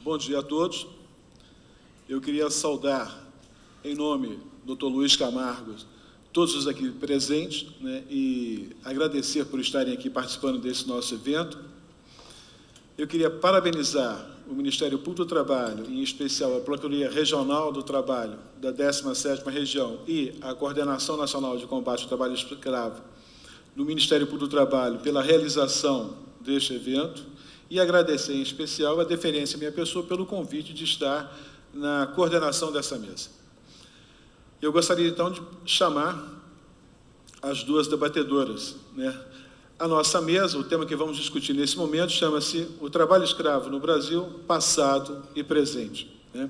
Bom dia a todos. Eu queria saudar, em nome do Dr. Luiz Camargo, todos os aqui presentes, né, e agradecer por estarem aqui participando desse nosso evento. Eu queria parabenizar o Ministério Público do Trabalho, em especial a Procuradoria Regional do Trabalho da 17ª Região e a Coordenação Nacional de Combate ao Trabalho Escravo do Ministério Público do Trabalho pela realização deste evento e agradecer em especial a deferência à minha pessoa pelo convite de estar na coordenação dessa mesa. Eu gostaria, então, de chamar as duas debatedoras, né? A nossa mesa, o tema que vamos discutir nesse momento, chama-se o trabalho escravo no Brasil, passado e presente, né?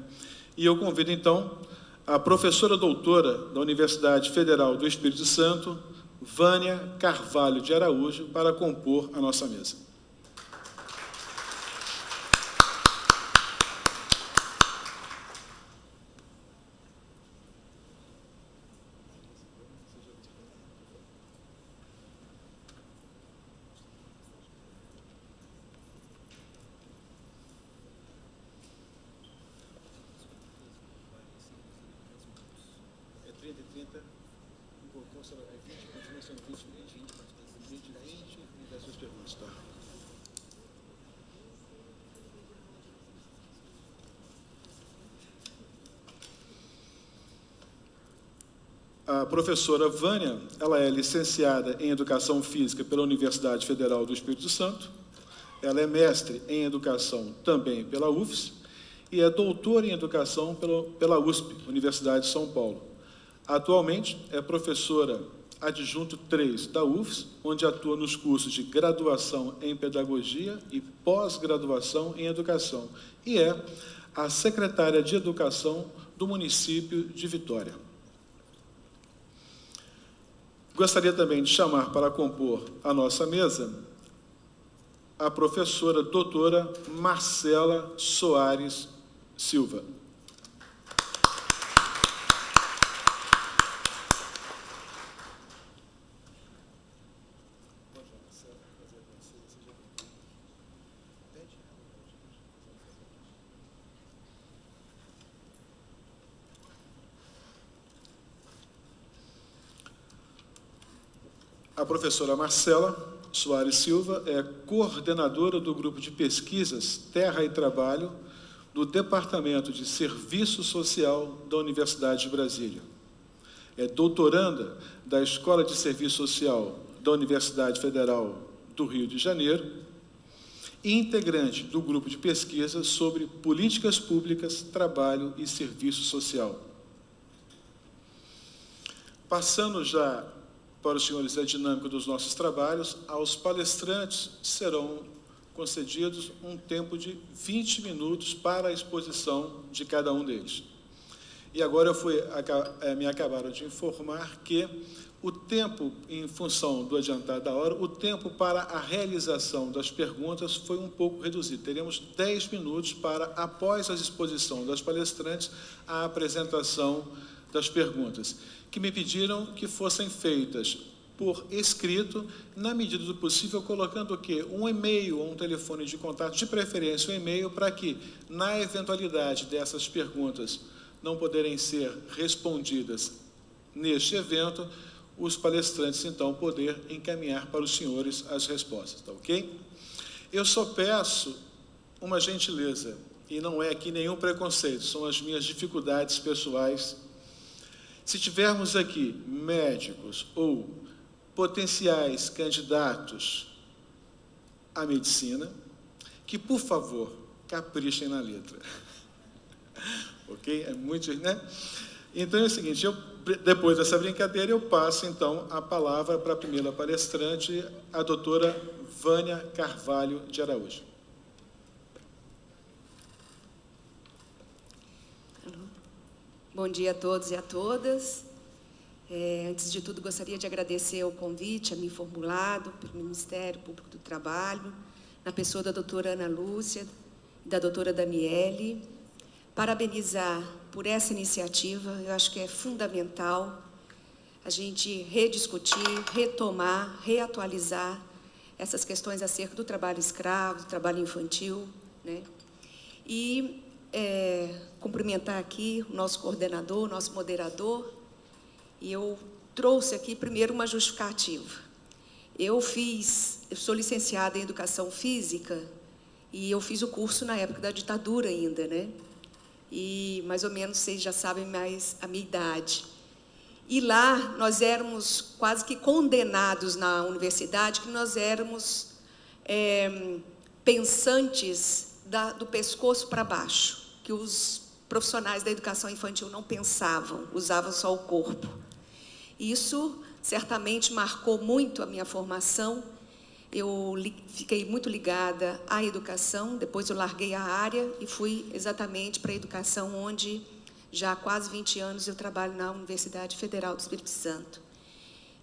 E eu convido, então, a professora doutora da Universidade Federal do Espírito Santo, Vânia Carvalho de Araújo, para compor a nossa mesa. A professora Vânia, ela é licenciada em Educação Física pela Universidade Federal do Espírito Santo, ela é mestre em Educação também pela UFS e é doutora em Educação pela USP, Universidade de São Paulo. Atualmente é professora adjunto 3 da UFS, onde atua nos cursos de graduação em Pedagogia e pós-graduação em Educação, e é a secretária de Educação do município de Vitória. Gostaria também de chamar para compor a nossa mesa a professora doutora Marcela Soares Silva. A professora Marcela Soares Silva é coordenadora do Grupo de Pesquisas Terra e Trabalho do Departamento de Serviço Social da Universidade de Brasília. É doutoranda da Escola de Serviço Social da Universidade Federal do Rio de Janeiro e integrante do Grupo de Pesquisa sobre Políticas Públicas, Trabalho e Serviço Social. Passando já para os senhores a dinâmica dos nossos trabalhos, aos palestrantes serão concedidos um tempo de 20 minutos para a exposição de cada um deles. E agora me acabaram de informar que o tempo, em função do adiantar da hora, o tempo para a realização das perguntas foi um pouco reduzido. Teremos 10 minutos para, após a exposição das palestrantes, a apresentação das perguntas, que me pediram que fossem feitas por escrito, na medida do possível, colocando o quê? Um e-mail ou um telefone de contato, de preferência um e-mail, para que, na eventualidade dessas perguntas não poderem ser respondidas neste evento, os palestrantes, então, poder encaminhar para os senhores as respostas, tá ok? Eu só peço uma gentileza, e não é aqui nenhum preconceito, são as minhas dificuldades pessoais. Se tivermos aqui médicos ou potenciais candidatos à medicina, que, por favor, caprichem na letra. Ok? É muito, né? Então é o seguinte, depois dessa brincadeira, eu passo, então, a palavra para a primeira palestrante, a doutora Vânia Carvalho de Araújo. Bom dia a todos e a todas. Antes de tudo, gostaria de agradecer o convite a mim formulado pelo Ministério Público do Trabalho, na pessoa da doutora Ana Lúcia e da doutora Daniele. Parabenizar por essa iniciativa, eu acho que é fundamental a gente rediscutir, retomar, reatualizar essas questões acerca do trabalho escravo, do trabalho infantil, né? e cumprimentar aqui o nosso coordenador, o nosso moderador. E eu trouxe aqui primeiro uma justificativa. Eu sou licenciada em Educação Física e eu fiz o curso na época da ditadura ainda, né? E mais ou menos vocês já sabem mais a minha idade. E lá nós éramos quase que condenados na universidade, que nós éramos pensantes do pescoço para baixo, que os profissionais da educação infantil não pensavam, usavam só o corpo. Isso certamente marcou muito a minha formação. Eu fiquei muito ligada à educação, depois eu larguei a área e fui exatamente para a educação, onde já há quase 20 anos eu trabalho na Universidade Federal do Espírito Santo.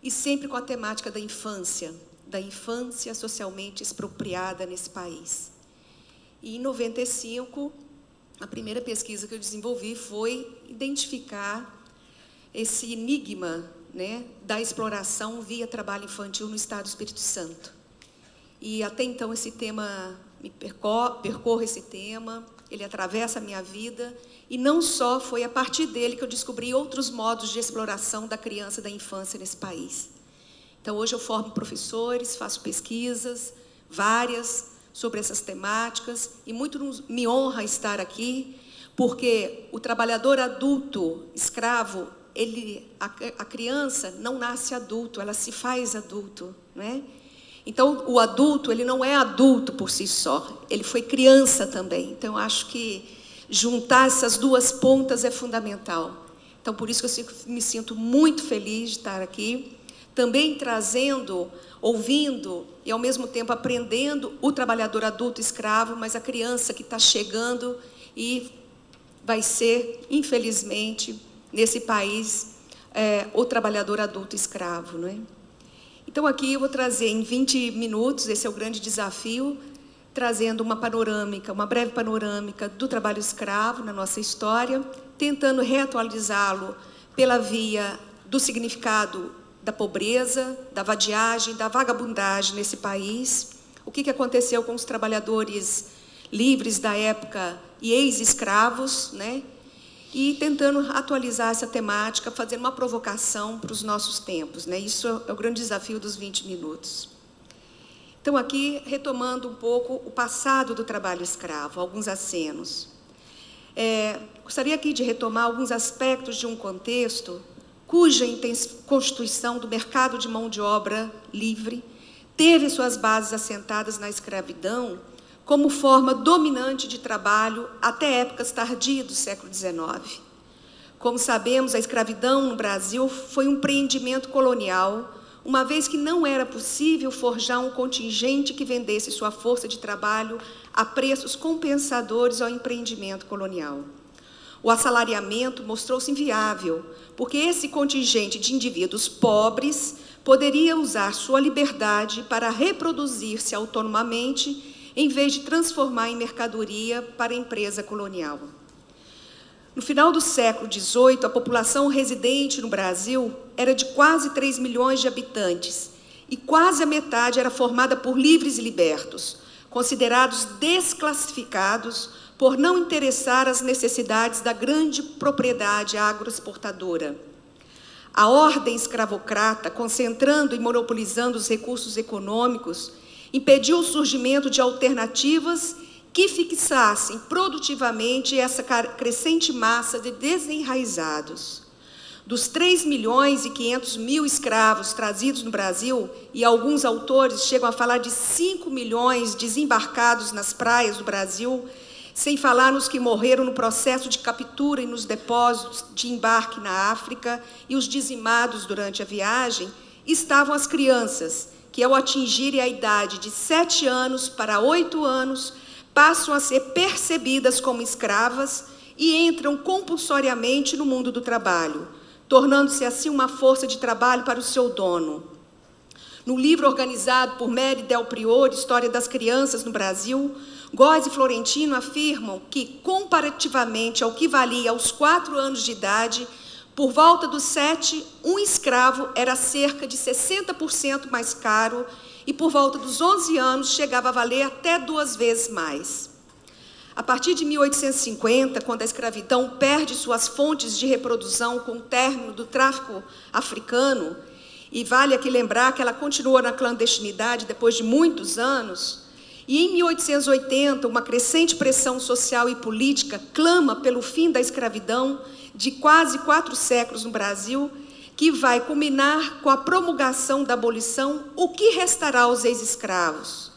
E sempre com a temática da infância socialmente expropriada nesse país. E em 95, a primeira pesquisa que eu desenvolvi foi identificar esse enigma, né, da exploração via trabalho infantil no Estado do Espírito Santo. E até então esse tema, percorro esse tema, ele atravessa a minha vida, e não só foi a partir dele que eu descobri outros modos de exploração da criança e da infância nesse país. Então, hoje eu formo professores, faço pesquisas, várias, sobre essas temáticas, e muito me honra estar aqui, porque o trabalhador adulto, escravo, a criança não nasce adulto, ela se faz adulto, né? Então, o adulto, ele não é adulto por si só, ele foi criança também. Então, eu acho que juntar essas duas pontas é fundamental. Então, por isso que eu me sinto muito feliz de estar aqui, também trazendo, ouvindo e, ao mesmo tempo, aprendendo o trabalhador adulto escravo, mas a criança que está chegando e vai ser, infelizmente, nesse país, o trabalhador adulto escravo, não é? Então, aqui eu vou trazer em 20 minutos, esse é o grande desafio, trazendo uma panorâmica, uma breve panorâmica do trabalho escravo na nossa história, tentando reatualizá-lo pela via do significado da pobreza, da vadiagem, da vagabundagem nesse país, o que aconteceu com os trabalhadores livres da época e ex-escravos, né? E tentando atualizar essa temática, fazendo uma provocação para os nossos tempos, né? Isso é o grande desafio dos 20 minutos. Então, aqui, retomando um pouco o passado do trabalho escravo, alguns acenos. Gostaria aqui de retomar alguns aspectos de um contexto cuja constituição do mercado de mão de obra livre teve suas bases assentadas na escravidão como forma dominante de trabalho até épocas tardias do século XIX. Como sabemos, a escravidão no Brasil foi um empreendimento colonial, uma vez que não era possível forjar um contingente que vendesse sua força de trabalho a preços compensadores ao empreendimento colonial. O assalariamento mostrou-se inviável, porque esse contingente de indivíduos pobres poderia usar sua liberdade para reproduzir-se autonomamente, em vez de transformar em mercadoria para a empresa colonial. No final do século XVIII, a população residente no Brasil era de quase 3 milhões de habitantes, e quase a metade era formada por livres e libertos, considerados desclassificados por não interessar as necessidades da grande propriedade agroexportadora. A ordem escravocrata, concentrando e monopolizando os recursos econômicos, impediu o surgimento de alternativas que fixassem produtivamente essa crescente massa de desenraizados. Dos 3.500.000 escravos trazidos no Brasil, e alguns autores chegam a falar de 5 milhões desembarcados nas praias do Brasil, sem falar nos que morreram no processo de captura e nos depósitos de embarque na África, e os dizimados durante a viagem, estavam as crianças, que ao atingirem a idade de 7 anos para 8 anos, passam a ser percebidas como escravas e entram compulsoriamente no mundo do trabalho, tornando-se assim uma força de trabalho para o seu dono. No livro organizado por Mary Del Priore, História das Crianças no Brasil, Góes e Florentino afirmam que, comparativamente ao que valia aos 4 anos de idade, por volta dos 7, um escravo era cerca de 60% mais caro e, por volta dos 11 anos, chegava a valer até 2 vezes mais. A partir de 1850, quando a escravidão perde suas fontes de reprodução com o término do tráfico africano, e vale aqui lembrar que ela continuou na clandestinidade depois de muitos anos, e em 1880, uma crescente pressão social e política clama pelo fim da escravidão de quase 4 séculos no Brasil, que vai culminar com a promulgação da abolição, o que restará aos ex-escravos?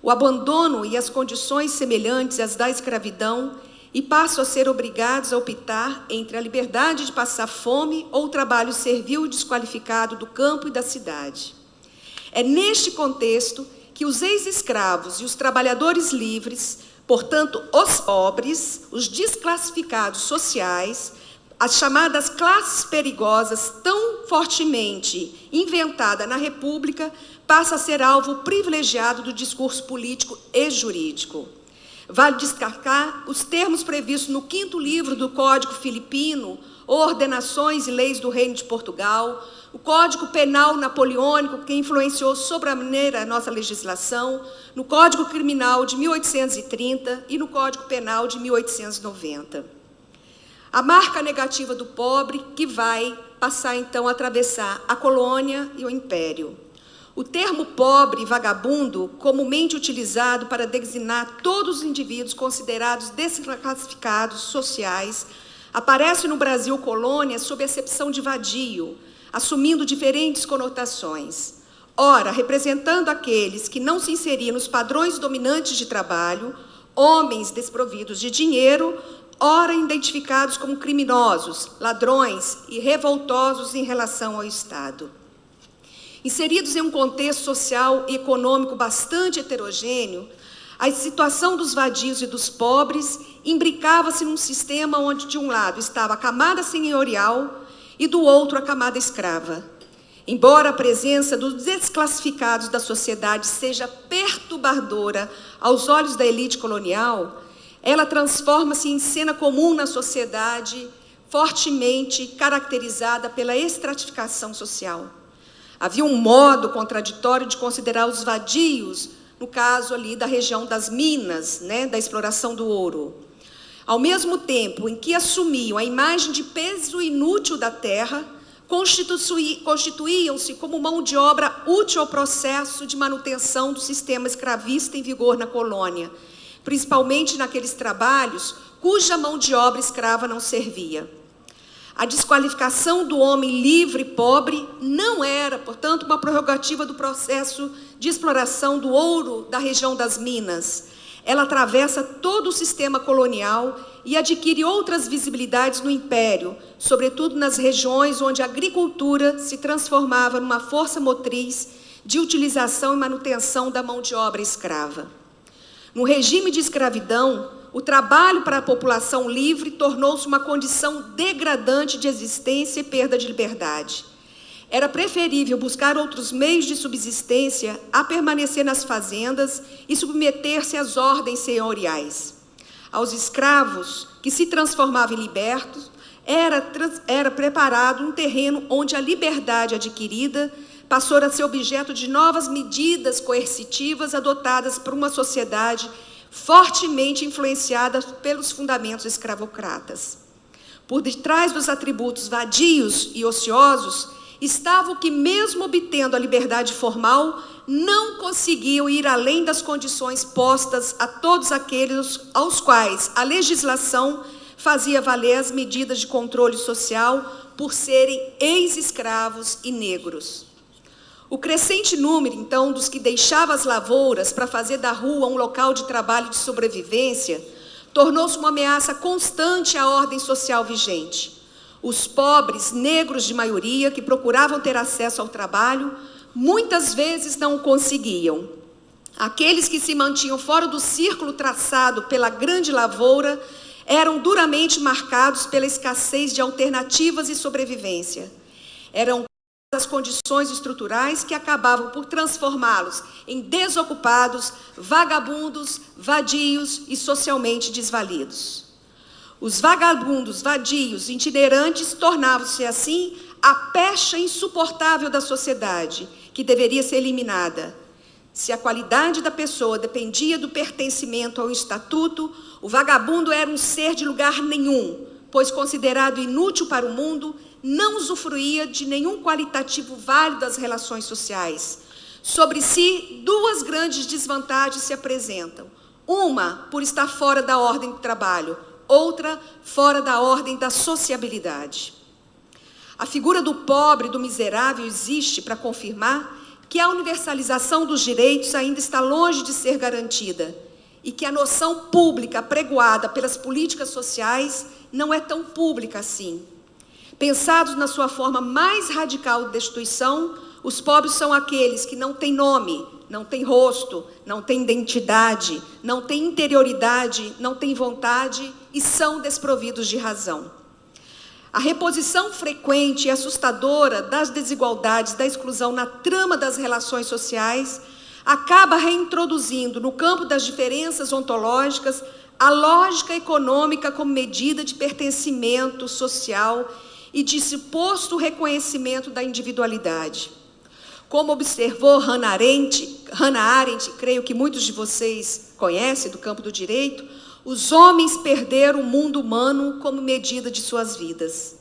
O abandono e as condições semelhantes às da escravidão, e passam a ser obrigados a optar entre a liberdade de passar fome ou o trabalho servil desqualificado do campo e da cidade. É neste contexto que os ex-escravos e os trabalhadores livres, portanto, os pobres, os desclassificados sociais, as chamadas classes perigosas, tão fortemente inventada na República, passa a ser alvo privilegiado do discurso político e jurídico. Vale destacar os termos previstos no 5º livro do Código Filipino, Ordenações e Leis do Reino de Portugal, o Código Penal Napoleônico, que influenciou sobremaneira a nossa legislação, no Código Criminal de 1830 e no Código Penal de 1890. A marca negativa do pobre, que vai passar, então, a atravessar a colônia e o império. O termo pobre e vagabundo, comumente utilizado para designar todos os indivíduos considerados desclassificados sociais, aparece no Brasil colônia sob a acepção de vadio, assumindo diferentes conotações. Ora, representando aqueles que não se inseriam nos padrões dominantes de trabalho, homens desprovidos de dinheiro, ora identificados como criminosos, ladrões e revoltosos em relação ao Estado. Inseridos em um contexto social e econômico bastante heterogêneo, a situação dos vadios e dos pobres imbricava-se num sistema onde, de um lado, estava a camada senhorial e, do outro, a camada escrava. Embora a presença dos desclassificados da sociedade seja perturbadora aos olhos da elite colonial, ela transforma-se em cena comum na sociedade, fortemente caracterizada pela estratificação social. Havia um modo contraditório de considerar os vadios, no caso ali da região das minas, da exploração do ouro. Ao mesmo tempo em que assumiam a imagem de peso inútil da terra, constituíam-se como mão de obra útil ao processo de manutenção do sistema escravista em vigor na colônia, principalmente naqueles trabalhos cuja mão de obra escrava não servia. A desqualificação do homem livre e pobre não era, portanto, uma prerrogativa do processo de exploração do ouro da região das minas. Ela atravessa todo o sistema colonial e adquire outras visibilidades no império, sobretudo nas regiões onde a agricultura se transformava numa força motriz de utilização e manutenção da mão de obra escrava. No regime de escravidão, o trabalho para a população livre tornou-se uma condição degradante de existência e perda de liberdade. Era preferível buscar outros meios de subsistência a permanecer nas fazendas e submeter-se às ordens senhoriais. Aos escravos, que se transformavam em libertos, era preparado um terreno onde a liberdade adquirida passou a ser objeto de novas medidas coercitivas adotadas por uma sociedade fortemente influenciada pelos fundamentos escravocratas. Por detrás dos atributos vadios e ociosos, estava o que, mesmo obtendo a liberdade formal, não conseguiam ir além das condições postas a todos aqueles aos quais a legislação fazia valer as medidas de controle social por serem ex-escravos e negros. O crescente número, então, dos que deixavam as lavouras para fazer da rua um local de trabalho de sobrevivência, tornou-se uma ameaça constante à ordem social vigente. Os pobres, negros de maioria, que procuravam ter acesso ao trabalho, muitas vezes não o conseguiam. Aqueles que se mantinham fora do círculo traçado pela grande lavoura eram duramente marcados pela escassez de alternativas e sobrevivência. Eram as condições estruturais que acabavam por transformá-los em desocupados, vagabundos, vadios e socialmente desvalidos. Os vagabundos, vadios, itinerantes tornavam-se, assim, a pecha insuportável da sociedade, que deveria ser eliminada. Se a qualidade da pessoa dependia do pertencimento ao estatuto, o vagabundo era um ser de lugar nenhum, pois considerado inútil para o mundo, não usufruía de nenhum qualitativo válido das relações sociais. Sobre si, duas grandes desvantagens se apresentam. Uma, por estar fora da ordem do trabalho, outra, fora da ordem da sociabilidade. A figura do pobre e do miserável existe para confirmar que a universalização dos direitos ainda está longe de ser garantida e que a noção pública apregoada pelas políticas sociais não é tão pública assim. Pensados na sua forma mais radical de destituição, os pobres são aqueles que não têm nome, não têm rosto, não têm identidade, não têm interioridade, não têm vontade e são desprovidos de razão. A reposição frequente e assustadora das desigualdades, da exclusão na trama das relações sociais, acaba reintroduzindo no campo das diferenças ontológicas a lógica econômica como medida de pertencimento social e de suposto reconhecimento da individualidade. Como observou Hannah Arendt, creio que muitos de vocês conhecem do campo do direito, os homens perderam o mundo humano como medida de suas vidas.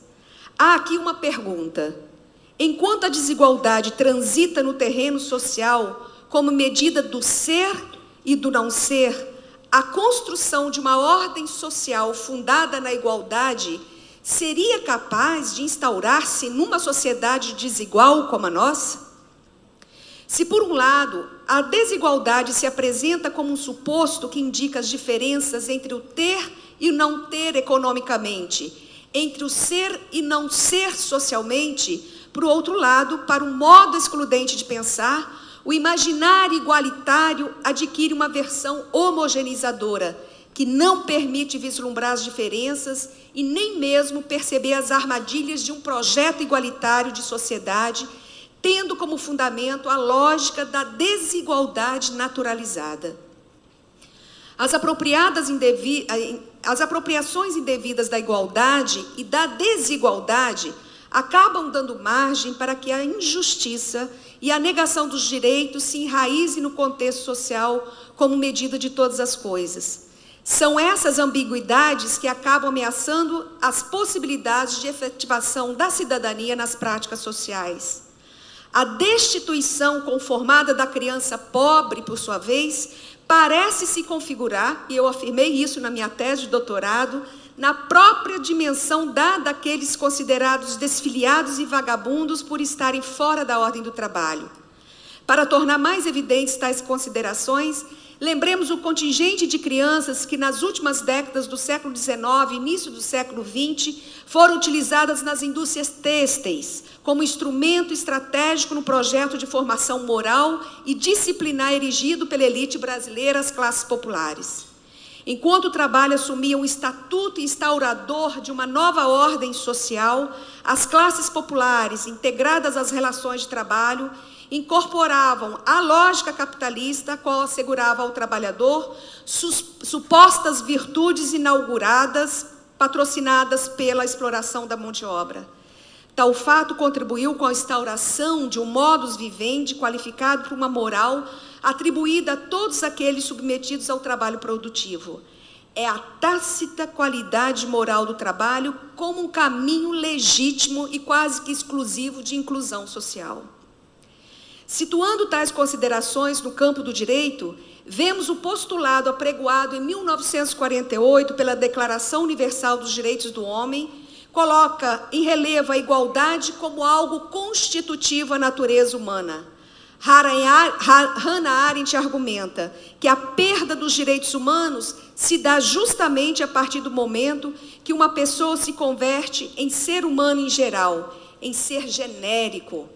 Há aqui uma pergunta. Enquanto a desigualdade transita no terreno social como medida do ser e do não ser, a construção de uma ordem social fundada na igualdade seria capaz de instaurar-se numa sociedade desigual como a nossa? Se, por um lado, a desigualdade se apresenta como um suposto que indica as diferenças entre o ter e o não ter economicamente, entre o ser e não ser socialmente, por outro lado, para um modo excludente de pensar, o imaginário igualitário adquire uma versão homogeneizadora, que não permite vislumbrar as diferenças e nem mesmo perceber as armadilhas de um projeto igualitário de sociedade, tendo como fundamento a lógica da desigualdade naturalizada. As apropriações indevidas da igualdade e da desigualdade acabam dando margem para que a injustiça e a negação dos direitos se enraizem no contexto social como medida de todas as coisas. São essas ambiguidades que acabam ameaçando as possibilidades de efetivação da cidadania nas práticas sociais. A destituição conformada da criança pobre, por sua vez, parece se configurar, e eu afirmei isso na minha tese de doutorado, na própria dimensão dada àqueles considerados desfiliados e vagabundos por estarem fora da ordem do trabalho. Para tornar mais evidentes tais considerações, lembremos o contingente de crianças que nas últimas décadas do século XIX e início do século XX foram utilizadas nas indústrias têxteis como instrumento estratégico no projeto de formação moral e disciplinar erigido pela elite brasileira às classes populares. Enquanto o trabalho assumia um estatuto instaurador de uma nova ordem social, as classes populares, integradas às relações de trabalho, incorporavam a lógica capitalista, a qual assegurava ao trabalhador supostas virtudes inauguradas, patrocinadas pela exploração da mão de obra. Tal fato contribuiu com a instauração de um modus vivendi qualificado por uma moral atribuída a todos aqueles submetidos ao trabalho produtivo. É a tácita qualidade moral do trabalho como um caminho legítimo e quase que exclusivo de inclusão social. Situando tais considerações no campo do direito, vemos o postulado apregoado em 1948 pela Declaração Universal dos Direitos do Homem, coloca em relevo a igualdade como algo constitutivo à natureza humana. Hannah Arendt argumenta que a perda dos direitos humanos se dá justamente a partir do momento que uma pessoa se converte em ser humano em geral, em ser genérico.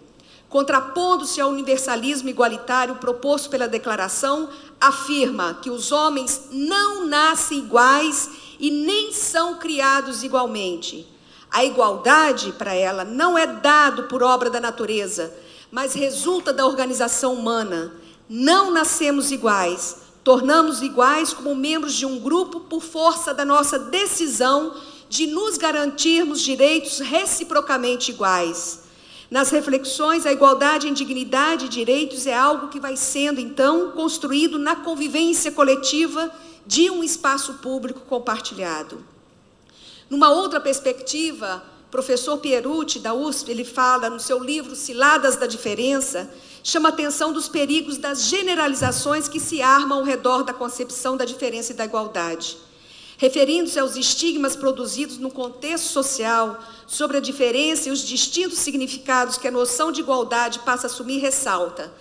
Contrapondo-se ao universalismo igualitário proposto pela Declaração, afirma que os homens não nascem iguais e nem são criados igualmente. A igualdade, para ela, não é dado por obra da natureza, mas resulta da organização humana. Não nascemos iguais, tornamos iguais como membros de um grupo por força da nossa decisão de nos garantirmos direitos reciprocamente iguais. Nas reflexões, a igualdade em dignidade e direitos é algo que vai sendo, então, construído na convivência coletiva de um espaço público compartilhado. Numa outra perspectiva, o professor Pierucci, da USP, ele fala no seu livro Ciladas da Diferença, chama a atenção dos perigos das generalizações que se armam ao redor da concepção da diferença e da igualdade. Referindo-se aos estigmas produzidos no contexto social sobre a diferença e os distintos significados que a noção de igualdade passa a assumir, ressalta: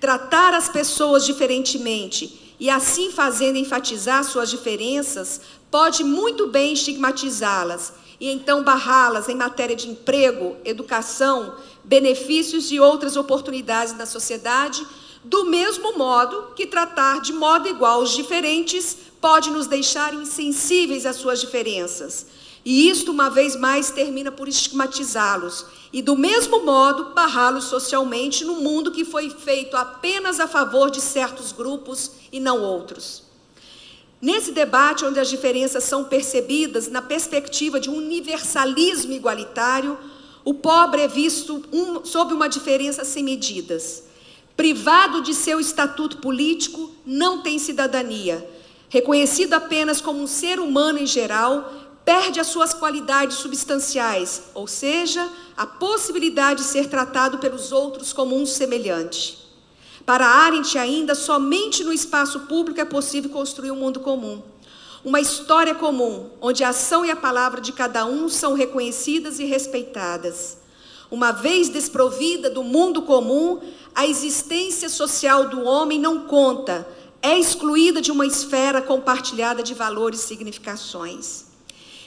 tratar as pessoas diferentemente e assim fazendo enfatizar suas diferenças pode muito bem estigmatizá-las e então barrá-las em matéria de emprego, educação, benefícios e outras oportunidades na sociedade, do mesmo modo que tratar de modo igual os diferentes pode nos deixar insensíveis às suas diferenças. E isto, uma vez mais, termina por estigmatizá-los e, do mesmo modo, barrá-los socialmente num mundo que foi feito apenas a favor de certos grupos e não outros. Nesse debate, onde as diferenças são percebidas na perspectiva de um universalismo igualitário, o pobre é visto sob uma diferença sem medidas. Privado de seu estatuto político, não tem cidadania. Reconhecido apenas como um ser humano em geral, perde as suas qualidades substanciais, ou seja, a possibilidade de ser tratado pelos outros como um semelhante. Para Arendt, ainda, somente no espaço público é possível construir um mundo comum. Uma história comum, onde a ação e a palavra de cada um são reconhecidas e respeitadas. Uma vez desprovida do mundo comum, a existência social do homem não conta, é excluída de uma esfera compartilhada de valores e significações.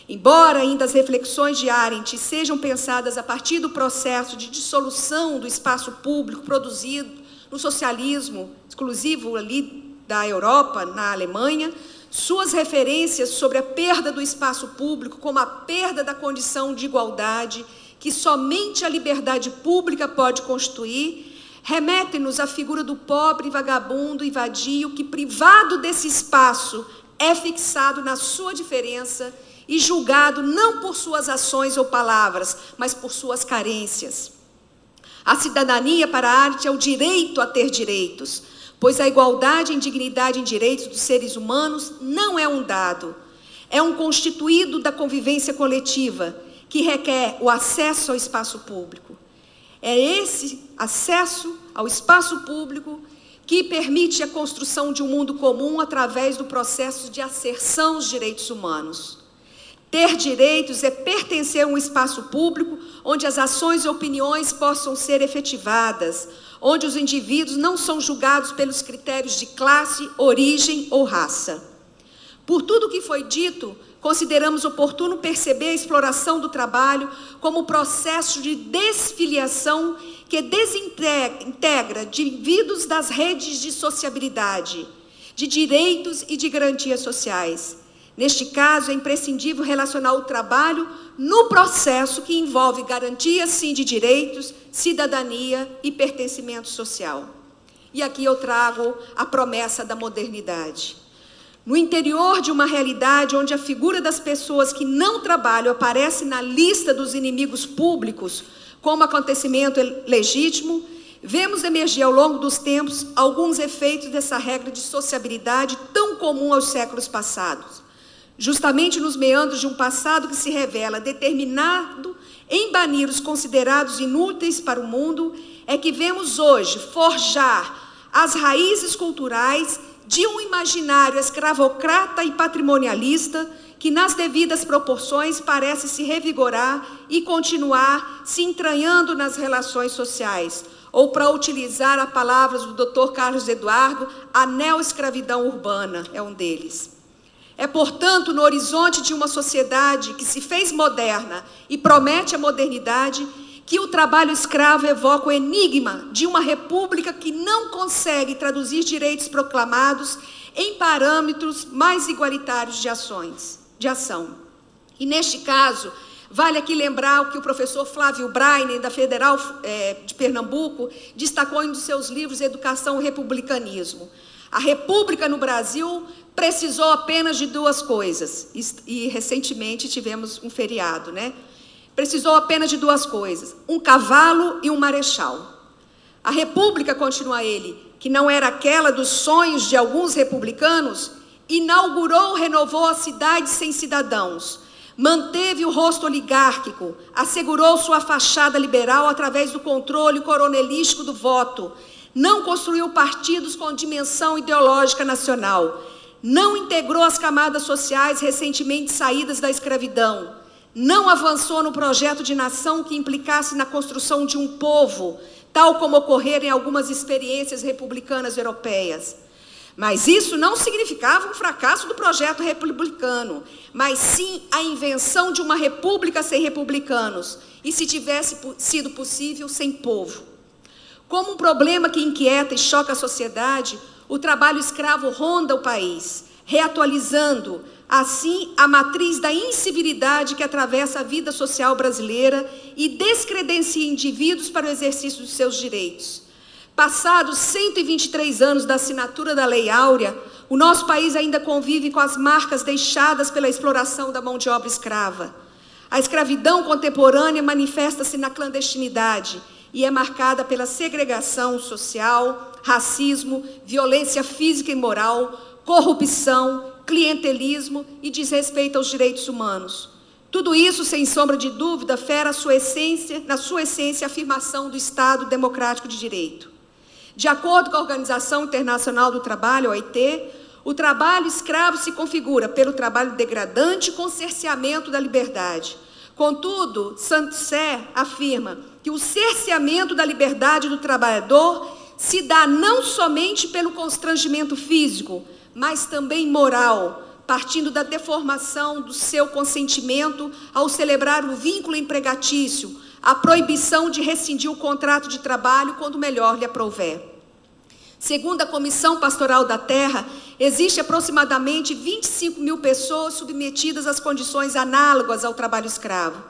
Embora ainda as reflexões de Arendt sejam pensadas a partir do processo de dissolução do espaço público produzido no socialismo exclusivo ali da Europa, na Alemanha, suas referências sobre a perda do espaço público como a perda da condição de igualdade que somente a liberdade pública pode constituir, remetem-nos à figura do pobre, vagabundo e vadio que, privado desse espaço, é fixado na sua diferença e julgado não por suas ações ou palavras, mas por suas carências. A cidadania para a arte é o direito a ter direitos, pois a igualdade em dignidade e em direitos dos seres humanos não é um dado, é um constituído da convivência coletiva, que requer o acesso ao espaço público. É esse acesso ao espaço público que permite a construção de um mundo comum através do processo de asserção dos direitos humanos. Ter direitos é pertencer a um espaço público onde as ações e opiniões possam ser efetivadas, onde os indivíduos não são julgados pelos critérios de classe, origem ou raça. Por tudo o que foi dito, consideramos oportuno perceber a exploração do trabalho como processo de desfiliação que desintegra indivíduos das redes de sociabilidade, de direitos e de garantias sociais. Neste caso, é imprescindível relacionar o trabalho no processo que envolve garantia, sim, de direitos, cidadania e pertencimento social. E aqui eu trago a promessa da modernidade. No interior de uma realidade onde a figura das pessoas que não trabalham aparece na lista dos inimigos públicos como acontecimento legítimo, vemos emergir ao longo dos tempos alguns efeitos dessa regra de sociabilidade tão comum aos séculos passados. Justamente nos meandros de um passado que se revela determinado em banir os considerados inúteis para o mundo, é que vemos hoje forjar as raízes culturais de um imaginário escravocrata e patrimonialista que, nas devidas proporções, parece se revigorar e continuar se entranhando nas relações sociais, ou, para utilizar as palavras do Dr. Carlos Eduardo, a neoescravidão urbana é um deles. É, portanto, no horizonte de uma sociedade que se fez moderna e promete a modernidade, que o trabalho escravo evoca o enigma de uma república que não consegue traduzir direitos proclamados em parâmetros mais igualitários de ação. E, neste caso, vale aqui lembrar o que o professor Flávio Brainer, da Federal de Pernambuco, destacou em um dos seus livros Educação e Republicanismo. A República no Brasil precisou apenas de duas coisas, e recentemente tivemos um feriado, né? precisou apenas de duas coisas: um cavalo e um marechal. A república, continua ele, que não era aquela dos sonhos de alguns republicanos, inaugurou, renovou a cidade sem cidadãos, manteve o rosto oligárquico, assegurou sua fachada liberal através do controle coronelístico do voto, não construiu partidos com dimensão ideológica nacional, não integrou as camadas sociais recentemente saídas da escravidão, não avançou no projeto de nação que implicasse na construção de um povo, tal como ocorreram em algumas experiências republicanas europeias. Mas isso não significava um fracasso do projeto republicano, mas sim a invenção de uma república sem republicanos, e se tivesse sido possível, sem povo. Como um problema que inquieta e choca a sociedade, o trabalho escravo ronda o país, reatualizando, assim, a matriz da incivilidade que atravessa a vida social brasileira e descredencia indivíduos para o exercício dos seus direitos. Passados 123 anos da assinatura da Lei Áurea, o nosso país ainda convive com as marcas deixadas pela exploração da mão de obra escrava. A escravidão contemporânea manifesta-se na clandestinidade e é marcada pela segregação social, racismo, violência física e moral, corrupção, clientelismo e desrespeito aos direitos humanos. Tudo isso, sem sombra de dúvida, fere na sua essência, a afirmação do Estado democrático de direito. De acordo com a Organização Internacional do Trabalho, OIT, o trabalho escravo se configura pelo trabalho degradante com cerceamento da liberdade. Contudo, Saint-Cyr afirma que o cerceamento da liberdade do trabalhador se dá não somente pelo constrangimento físico, mas também moral, partindo da deformação do seu consentimento ao celebrar o vínculo empregatício, a proibição de rescindir o contrato de trabalho quando melhor lhe aprouver. Segundo a Comissão Pastoral da Terra, existe aproximadamente 25 mil pessoas submetidas às condições análogas ao trabalho escravo.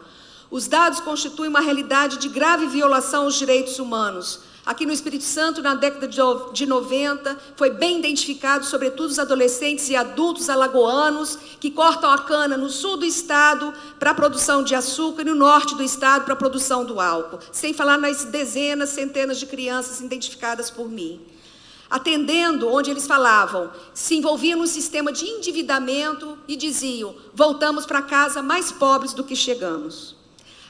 Os dados constituem uma realidade de grave violação aos direitos humanos. Aqui no Espírito Santo, na década de 90, foi bem identificado, sobretudo, os adolescentes e adultos alagoanos que cortam a cana no sul do estado para a produção de açúcar e no norte do estado para a produção do álcool, sem falar nas dezenas, centenas de crianças identificadas por mim. Atendendo, onde eles falavam, se envolviam num sistema de endividamento e diziam: voltamos para casa mais pobres do que chegamos.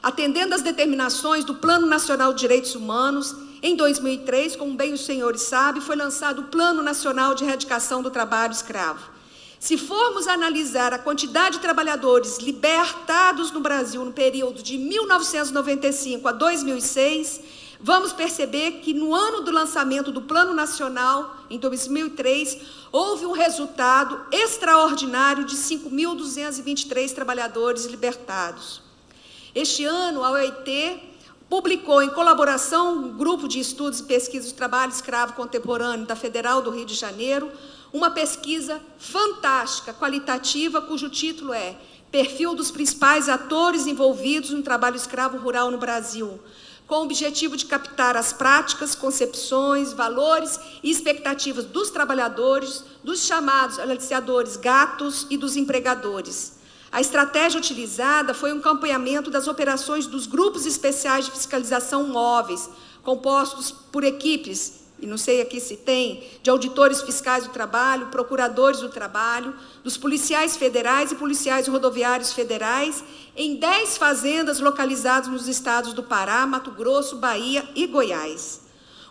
Atendendo às determinações do Plano Nacional de Direitos Humanos, em 2003, como bem os senhores sabem, foi lançado o Plano Nacional de Erradicação do Trabalho Escravo. Se formos analisar a quantidade de trabalhadores libertados no Brasil no período de 1995 a 2006, vamos perceber que no ano do lançamento do Plano Nacional, em 2003, houve um resultado extraordinário de 5.223 trabalhadores libertados. Este ano, a OIT publicou, em colaboração com o Grupo de Estudos e Pesquisas do Trabalho Escravo Contemporâneo da Federal do Rio de Janeiro, uma pesquisa fantástica, qualitativa, cujo título é Perfil dos principais atores envolvidos no trabalho escravo rural no Brasil, com o objetivo de captar as práticas, concepções, valores e expectativas dos trabalhadores, dos chamados aliciadores gatos e dos empregadores. A estratégia utilizada foi um acompanhamento das operações dos grupos especiais de fiscalização móveis, compostos por equipes, e não sei aqui se tem, de auditores fiscais do trabalho, procuradores do trabalho, dos policiais federais e policiais rodoviários federais, em 10 fazendas localizadas nos estados do Pará, Mato Grosso, Bahia e Goiás.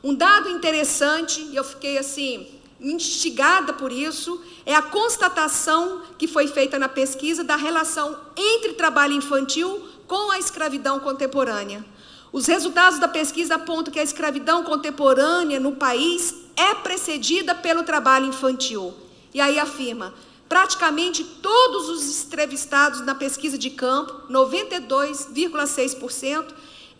Um dado interessante, e eu fiquei assim, instigada por isso, é a constatação que foi feita na pesquisa da relação entre trabalho infantil com a escravidão contemporânea. Os resultados da pesquisa apontam que a escravidão contemporânea no país é precedida pelo trabalho infantil. E aí afirma, praticamente todos os entrevistados na pesquisa de campo, 92,6%,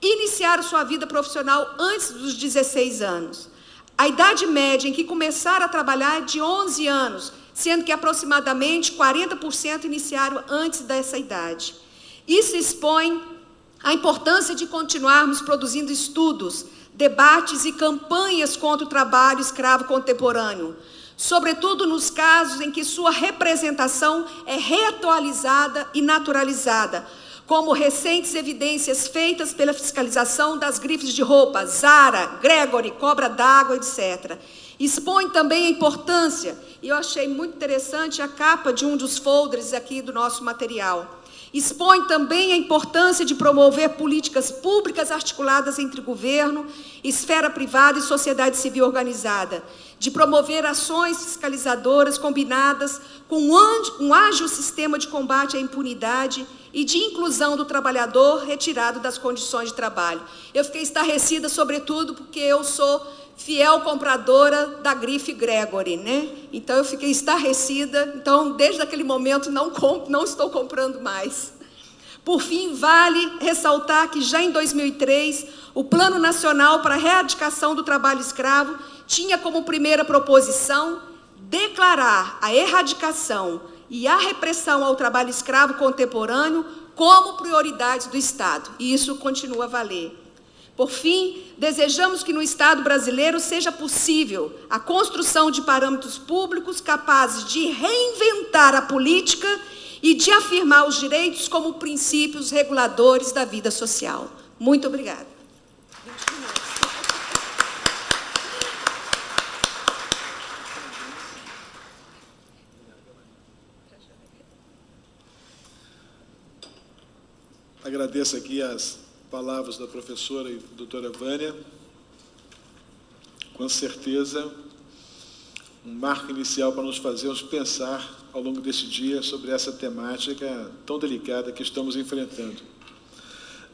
iniciaram sua vida profissional antes dos 16 anos. A idade média em que começaram a trabalhar é de 11 anos, sendo que aproximadamente 40% iniciaram antes dessa idade. Isso expõe a importância de continuarmos produzindo estudos, debates e campanhas contra o trabalho escravo contemporâneo, sobretudo nos casos em que sua representação é reatualizada e naturalizada, como recentes evidências feitas pela fiscalização das grifes de roupa, Zara, Gregory, Cobra d'Água, etc. Expõe também a importância, e eu achei muito interessante a capa de um dos folders aqui do nosso material, expõe também a importância de promover políticas públicas articuladas entre governo, esfera privada e sociedade civil organizada, de promover ações fiscalizadoras combinadas com um ágil sistema de combate à impunidade e de inclusão do trabalhador retirado das condições de trabalho. Eu fiquei estarrecida, sobretudo, porque eu sou fiel compradora da grife Gregory, né? Então, eu fiquei estarrecida. Então, desde aquele momento, não estou comprando mais. Por fim, vale ressaltar que, já em 2003, o Plano Nacional para a Erradicação do Trabalho Escravo tinha como primeira proposição declarar a erradicação e a repressão ao trabalho escravo contemporâneo como prioridades do Estado. E isso continua a valer. Por fim, desejamos que no Estado brasileiro seja possível a construção de parâmetros públicos capazes de reinventar a política e de afirmar os direitos como princípios reguladores da vida social. Muito obrigada. Agradeço aqui as palavras da professora e doutora Vânia. Com certeza, um marco inicial para nos fazermos pensar ao longo desse dia sobre essa temática tão delicada que estamos enfrentando.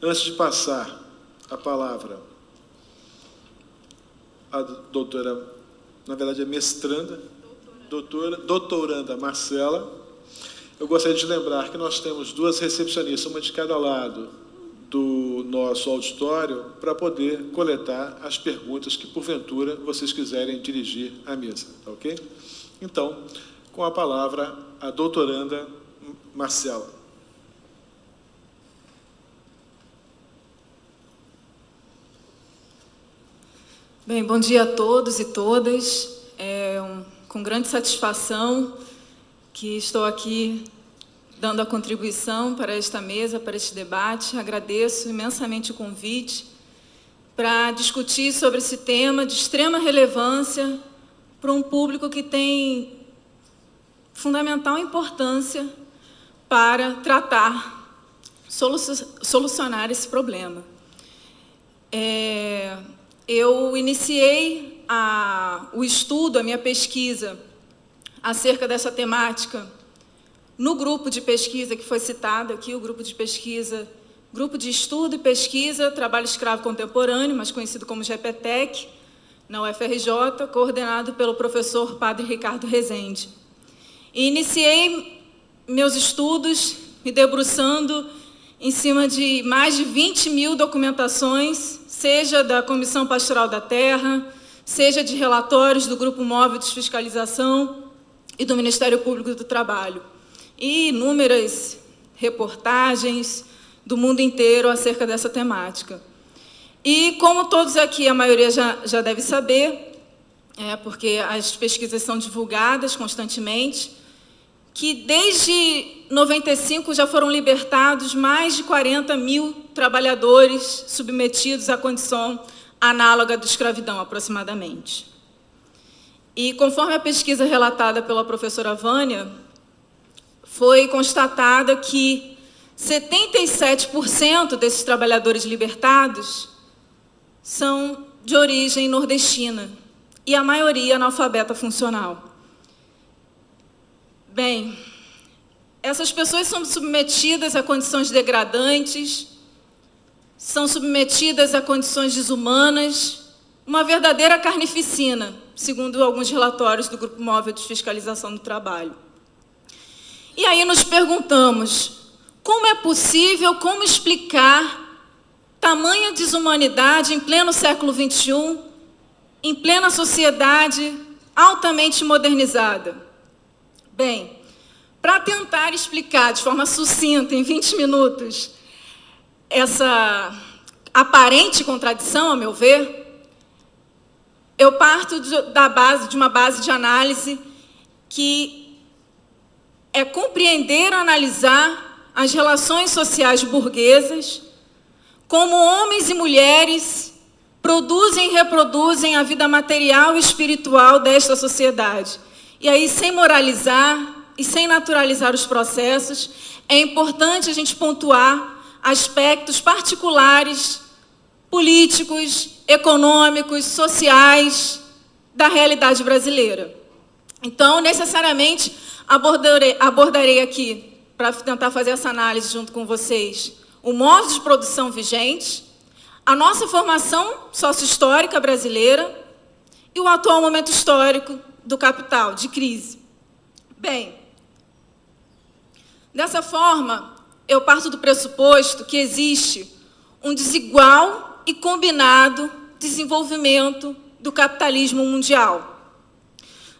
Antes de passar a palavra à doutora, na verdade é mestranda, doutoranda Marcela, eu gostaria de lembrar que nós temos duas recepcionistas, uma de cada lado do nosso auditório, para poder coletar as perguntas que, porventura, vocês quiserem dirigir à mesa, tá ok? Então, com a palavra, a doutoranda Marcela. Bem, bom dia a todos e todas. Com grande satisfação que estou aqui dando a contribuição para esta mesa, para este debate. Agradeço imensamente o convite para discutir sobre esse tema de extrema relevância para um público que tem fundamental importância para tratar, solucionar esse problema. Eu iniciei o estudo, a minha pesquisa acerca dessa temática no grupo de pesquisa que foi citado aqui, o grupo de pesquisa, Grupo de Estudo e Pesquisa Trabalho Escravo Contemporâneo, mais conhecido como GEPETEC, na UFRJ, coordenado pelo professor Padre Ricardo Rezende. E iniciei meus estudos me debruçando em cima de mais de 20 mil documentações, seja da Comissão Pastoral da Terra, seja de relatórios do Grupo Móvel de Fiscalização e do Ministério Público do Trabalho, e inúmeras reportagens do mundo inteiro acerca dessa temática. E, como todos aqui, a maioria já deve saber, porque as pesquisas são divulgadas constantemente, que desde 95 já foram libertados mais de 40 mil trabalhadores submetidos à condição análoga de escravidão, aproximadamente. E, conforme a pesquisa relatada pela professora Vânia, foi constatada que 77% desses trabalhadores libertados são de origem nordestina, e a maioria analfabeta funcional. Bem, essas pessoas são submetidas a condições degradantes, são submetidas a condições desumanas, uma verdadeira carnificina, segundo alguns relatórios do Grupo Móvel de Fiscalização do Trabalho. E aí nos perguntamos, como é possível, como explicar tamanha desumanidade em pleno século XXI, em plena sociedade altamente modernizada? Bem, para tentar explicar de forma sucinta, em 20 minutos, essa aparente contradição, a meu ver, eu parto de uma base de análise que é compreender, analisar as relações sociais burguesas, como homens e mulheres produzem e reproduzem a vida material e espiritual desta sociedade. E aí, sem moralizar e sem naturalizar os processos, é importante a gente pontuar aspectos particulares, políticos, econômicos, sociais da realidade brasileira. Então, necessariamente, abordarei aqui, para tentar fazer essa análise junto com vocês, o modo de produção vigente, a nossa formação sócio-histórica brasileira e o atual momento histórico do capital, de crise. Bem, dessa forma, eu parto do pressuposto que existe um desigual e combinado desenvolvimento do capitalismo mundial,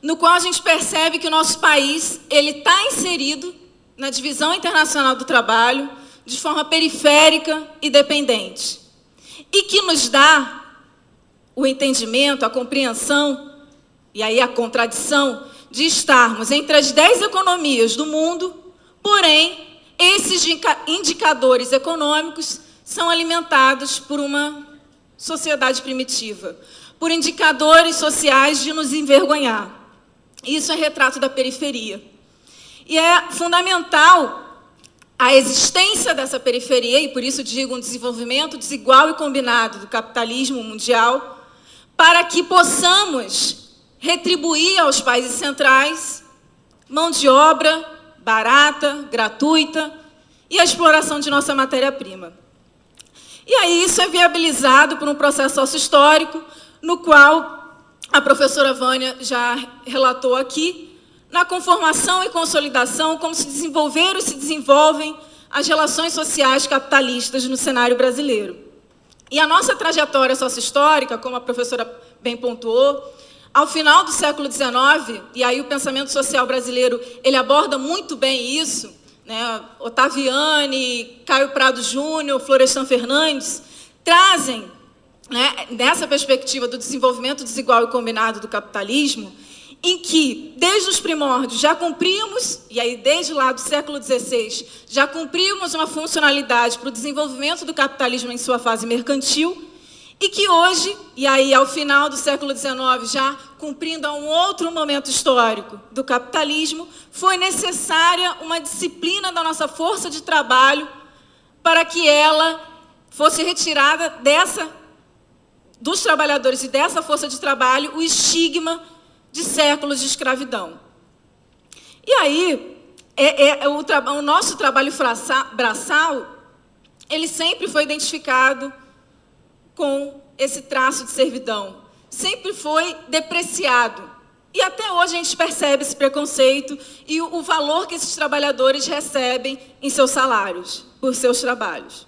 no qual a gente percebe que o nosso país está inserido na divisão internacional do trabalho de forma periférica e dependente, e que nos dá o entendimento, a compreensão, e aí a contradição, de estarmos entre as 10 economias do mundo, porém, esses indicadores econômicos são alimentados por uma sociedade primitiva, por indicadores sociais de nos envergonhar. Isso é retrato da periferia. E é fundamental a existência dessa periferia, e por isso digo um desenvolvimento desigual e combinado do capitalismo mundial, para que possamos retribuir aos países centrais mão de obra barata, gratuita, e a exploração de nossa matéria-prima. E aí isso é viabilizado por um processo sócio-histórico, no qual a professora Vânia já relatou aqui, na conformação e consolidação, como se desenvolveram e se desenvolvem as relações sociais capitalistas no cenário brasileiro. E a nossa trajetória sócio-histórica, como a professora bem pontuou, ao final do século XIX, e aí o pensamento social brasileiro ele aborda muito bem isso, né? Ottaviani, Caio Prado Júnior, Florestan Fernandes, trazem, né, nessa perspectiva do desenvolvimento desigual e combinado do capitalismo, em que, desde os primórdios, já cumprimos, e aí desde lá do século XVI, já cumprimos uma funcionalidade para o desenvolvimento do capitalismo em sua fase mercantil, e que hoje, e aí ao final do século XIX, já cumprindo a um outro momento histórico do capitalismo, foi necessária uma disciplina da nossa força de trabalho para que ela fosse retirada dos trabalhadores e dessa força de trabalho o estigma de séculos de escravidão. E aí, o nosso trabalho braçal, ele sempre foi identificado com esse traço de servidão, sempre foi depreciado. E até hoje a gente percebe esse preconceito e o valor que esses trabalhadores recebem em seus salários, por seus trabalhos.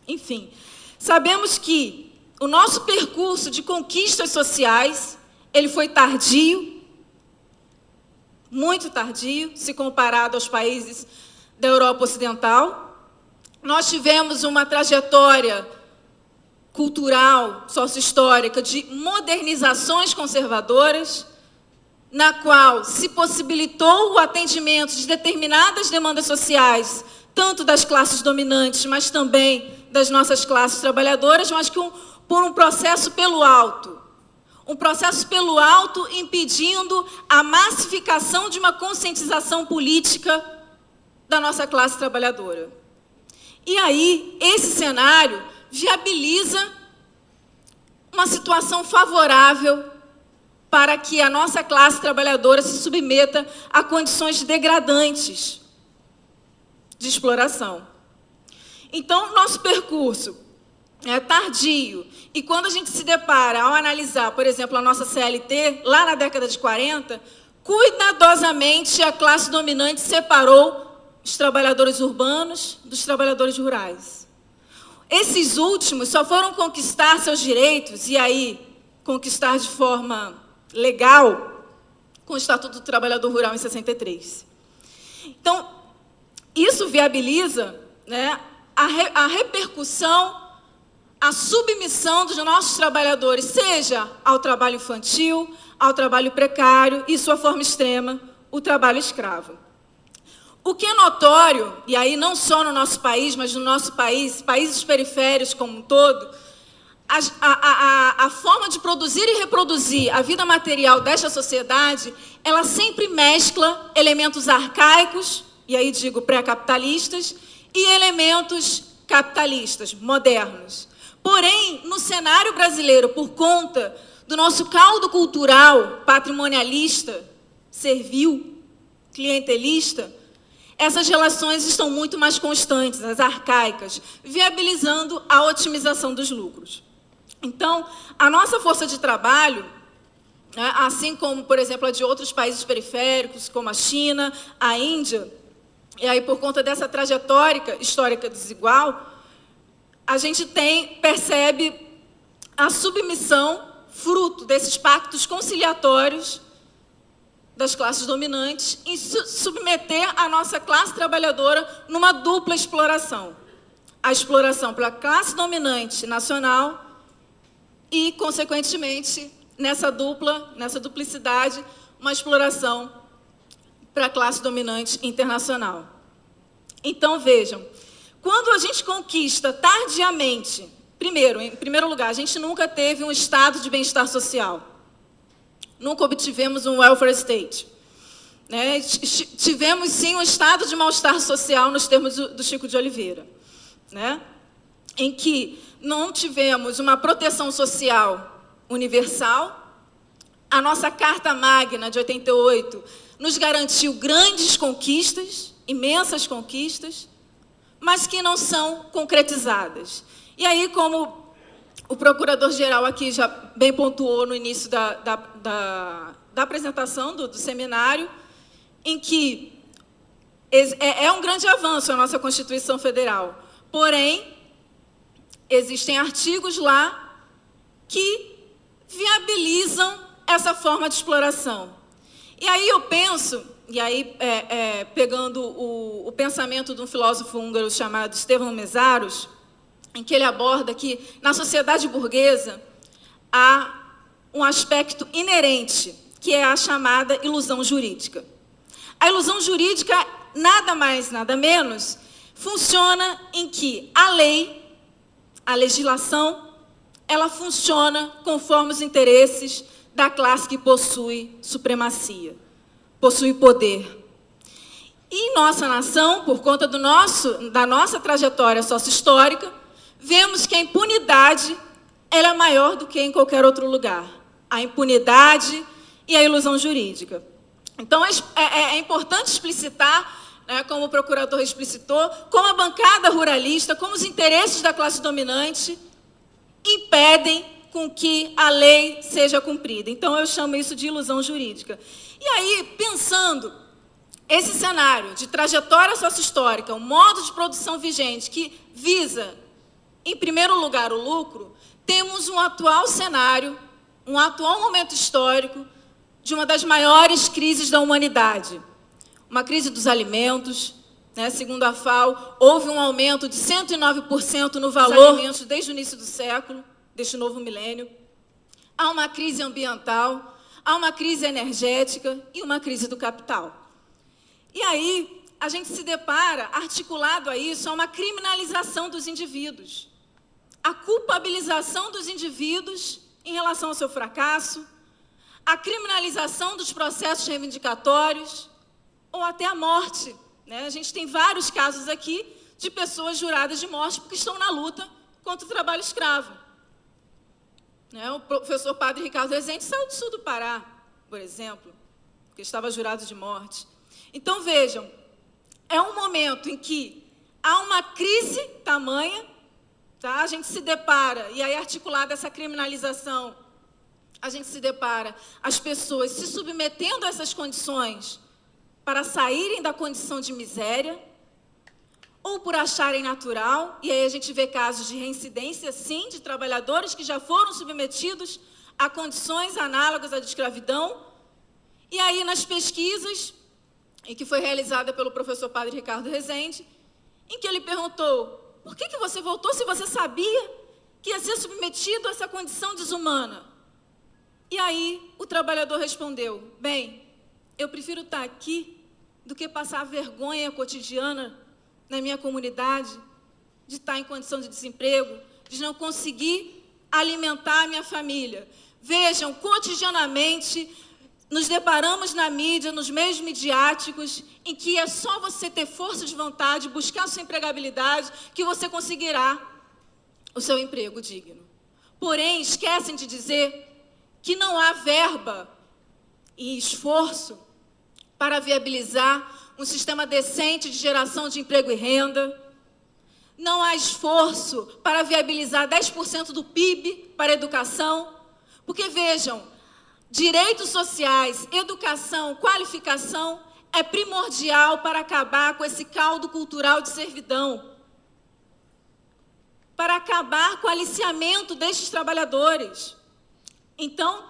Enfim, sabemos que o nosso percurso de conquistas sociais, ele foi tardio, muito tardio, se comparado aos países da Europa Ocidental. Nós tivemos uma trajetória cultural, sócio-histórica, de modernizações conservadoras, na qual se possibilitou o atendimento de determinadas demandas sociais, tanto das classes dominantes, mas também das nossas classes trabalhadoras, mas que por um processo pelo alto. Um processo pelo alto impedindo a massificação de uma conscientização política da nossa classe trabalhadora. E aí, esse cenário viabiliza uma situação favorável para que a nossa classe trabalhadora se submeta a condições degradantes de exploração. Então, nosso percurso é tardio. E quando a gente se depara ao analisar, por exemplo, a nossa CLT, lá na década de 40, cuidadosamente a classe dominante separou os trabalhadores urbanos dos trabalhadores rurais. Esses últimos só foram conquistar seus direitos, e aí conquistar de forma legal, com o Estatuto do Trabalhador Rural em 63. Então, isso viabiliza, né, a repercussão, a submissão dos nossos trabalhadores, seja ao trabalho infantil, ao trabalho precário e sua forma extrema, o trabalho escravo. O que é notório, e aí não só no nosso país, mas no nosso país, países periféricos como um todo, a forma de produzir e reproduzir a vida material desta sociedade, ela sempre mescla elementos arcaicos, e aí digo pré-capitalistas, e elementos capitalistas, modernos. Porém, no cenário brasileiro, por conta do nosso caldo cultural patrimonialista, servil, clientelista, essas relações estão muito mais constantes, as arcaicas, viabilizando a otimização dos lucros. Então, a nossa força de trabalho, né, assim como, por exemplo, a de outros países periféricos, como a China, a Índia, e aí por conta dessa trajetória histórica desigual, a gente percebe a submissão, fruto desses pactos conciliatórios das classes dominantes, em submeter a nossa classe trabalhadora numa dupla exploração. A exploração pela classe dominante nacional e, consequentemente, nessa duplicidade, uma exploração para a classe dominante internacional. Então, vejam, quando a gente conquista tardiamente, em primeiro lugar, a gente nunca teve um estado de bem-estar social. Nunca obtivemos um welfare state. Né? Tivemos, sim, um estado de mal-estar social nos termos do Chico de Oliveira, né? Em que não tivemos uma proteção social universal. A nossa Carta Magna de 88 nos garantiu grandes conquistas, imensas conquistas, mas que não são concretizadas. E aí, como o procurador-geral aqui já bem pontuou no início da apresentação do seminário, em que é um grande avanço a nossa Constituição Federal. Porém, existem artigos lá que viabilizam essa forma de exploração. E aí eu penso, pegando o pensamento de um filósofo húngaro chamado Stefan Mészáros, em que ele aborda que, na sociedade burguesa, há um aspecto inerente, que é a chamada ilusão jurídica. A ilusão jurídica, nada mais, nada menos, funciona em que a lei, a legislação, ela funciona conforme os interesses da classe que possui supremacia, possui poder. E em nossa nação, por conta da nossa trajetória sócio-histórica, vemos que a impunidade ela é maior do que em qualquer outro lugar. A impunidade e a ilusão jurídica. Então, é importante explicitar, né, como o procurador explicitou, como a bancada ruralista, como os interesses da classe dominante impedem com que a lei seja cumprida. Então, eu chamo isso de ilusão jurídica. E aí, pensando esse cenário de trajetória sócio-histórica, um modo de produção vigente que visa, em primeiro lugar, o lucro, temos um atual cenário, um atual momento histórico de uma das maiores crises da humanidade. Uma crise dos alimentos, né? Segundo a FAO, houve um aumento de 109% no valor dos alimentos desde o início do século, deste novo milênio. Há uma crise ambiental, há uma crise energética e uma crise do capital. E aí, a gente se depara, articulado a isso, a uma criminalização dos indivíduos. A culpabilização dos indivíduos em relação ao seu fracasso, a criminalização dos processos reivindicatórios, ou até a morte. Né? A gente tem vários casos aqui de pessoas juradas de morte porque estão na luta contra o trabalho escravo. Né? O professor Padre Ricardo Rezende saiu do sul do Pará, por exemplo, porque estava jurado de morte. Então, vejam, é um momento em que há uma crise tamanha, tá? A gente se depara, e aí articulada essa criminalização, a gente se depara as pessoas se submetendo a essas condições para saírem da condição de miséria, ou por acharem natural, e aí a gente vê casos de reincidência, sim, de trabalhadores que já foram submetidos a condições análogas à de escravidão. E aí, nas pesquisas, em que foi realizada pelo professor Padre Ricardo Rezende, em que ele perguntou: por que você voltou se você sabia que ia ser submetido a essa condição desumana? E aí, o trabalhador respondeu: bem, eu prefiro estar aqui do que passar vergonha cotidiana na minha comunidade, de estar em condição de desemprego, de não conseguir alimentar a minha família. Vejam, cotidianamente, nos deparamos na mídia, nos meios midiáticos, em que é só você ter força de vontade, buscar sua empregabilidade, que você conseguirá o seu emprego digno. Porém, esquecem de dizer que não há verba e esforço para viabilizar um sistema decente de geração de emprego e renda. Não há esforço para viabilizar 10% do PIB para a educação. Porque, vejam, direitos sociais, educação, qualificação é primordial para acabar com esse caldo cultural de servidão, para acabar com o aliciamento destes trabalhadores. Então,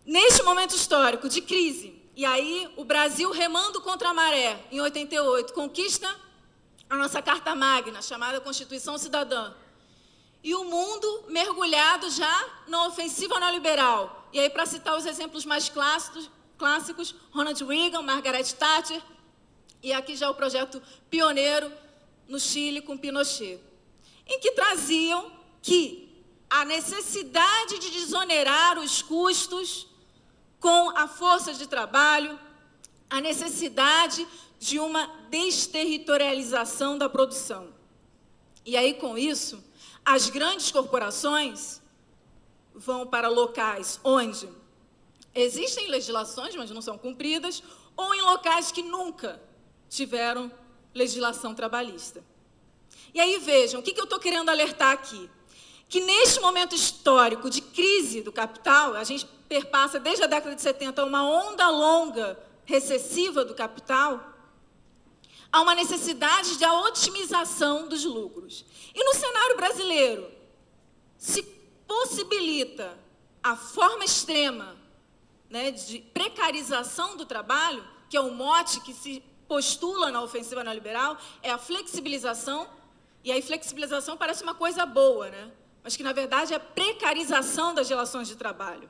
neste momento histórico de crise, e aí o Brasil remando contra a maré, em 88, conquista a nossa Carta Magna, chamada Constituição Cidadã, e o mundo mergulhado já na ofensiva neoliberal. E aí, para citar os exemplos mais clássicos, Ronald Reagan, Margaret Thatcher, e aqui já o projeto pioneiro no Chile com Pinochet, em que traziam que a necessidade de desonerar os custos com a força de trabalho, a necessidade de uma desterritorialização da produção. E aí, com isso, as grandes corporações vão para locais onde existem legislações, mas não são cumpridas, ou em locais que nunca tiveram legislação trabalhista. E aí, vejam, o que eu estou querendo alertar aqui? Que neste momento histórico de crise do capital, a gente perpassa desde a década de 70 uma onda longa recessiva do capital, há uma necessidade de otimização dos lucros. E no cenário brasileiro, se possibilita a forma extrema, né, de precarização do trabalho, que é o mote que se postula na ofensiva neoliberal, é a flexibilização, e aí flexibilização parece uma coisa boa, né? Mas que, na verdade, é a precarização das relações de trabalho.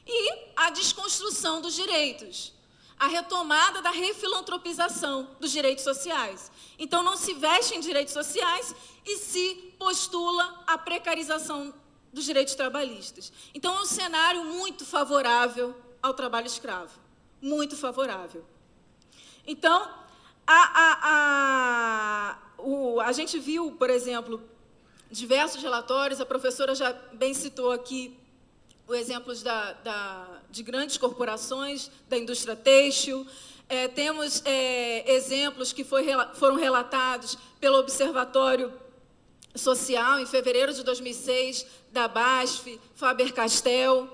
E a desconstrução dos direitos, a retomada da refilantropização dos direitos sociais. Então, não se veste em direitos sociais e se postula a precarização dos direitos trabalhistas. Então, é um cenário muito favorável ao trabalho escravo, muito favorável. Então, a gente viu, por exemplo, diversos relatórios, a professora já bem citou aqui os exemplos de grandes corporações, da indústria têxtil. Temos exemplos que foram relatados pelo Observatório Social, em fevereiro de 2006, da BASF, Faber-Castell,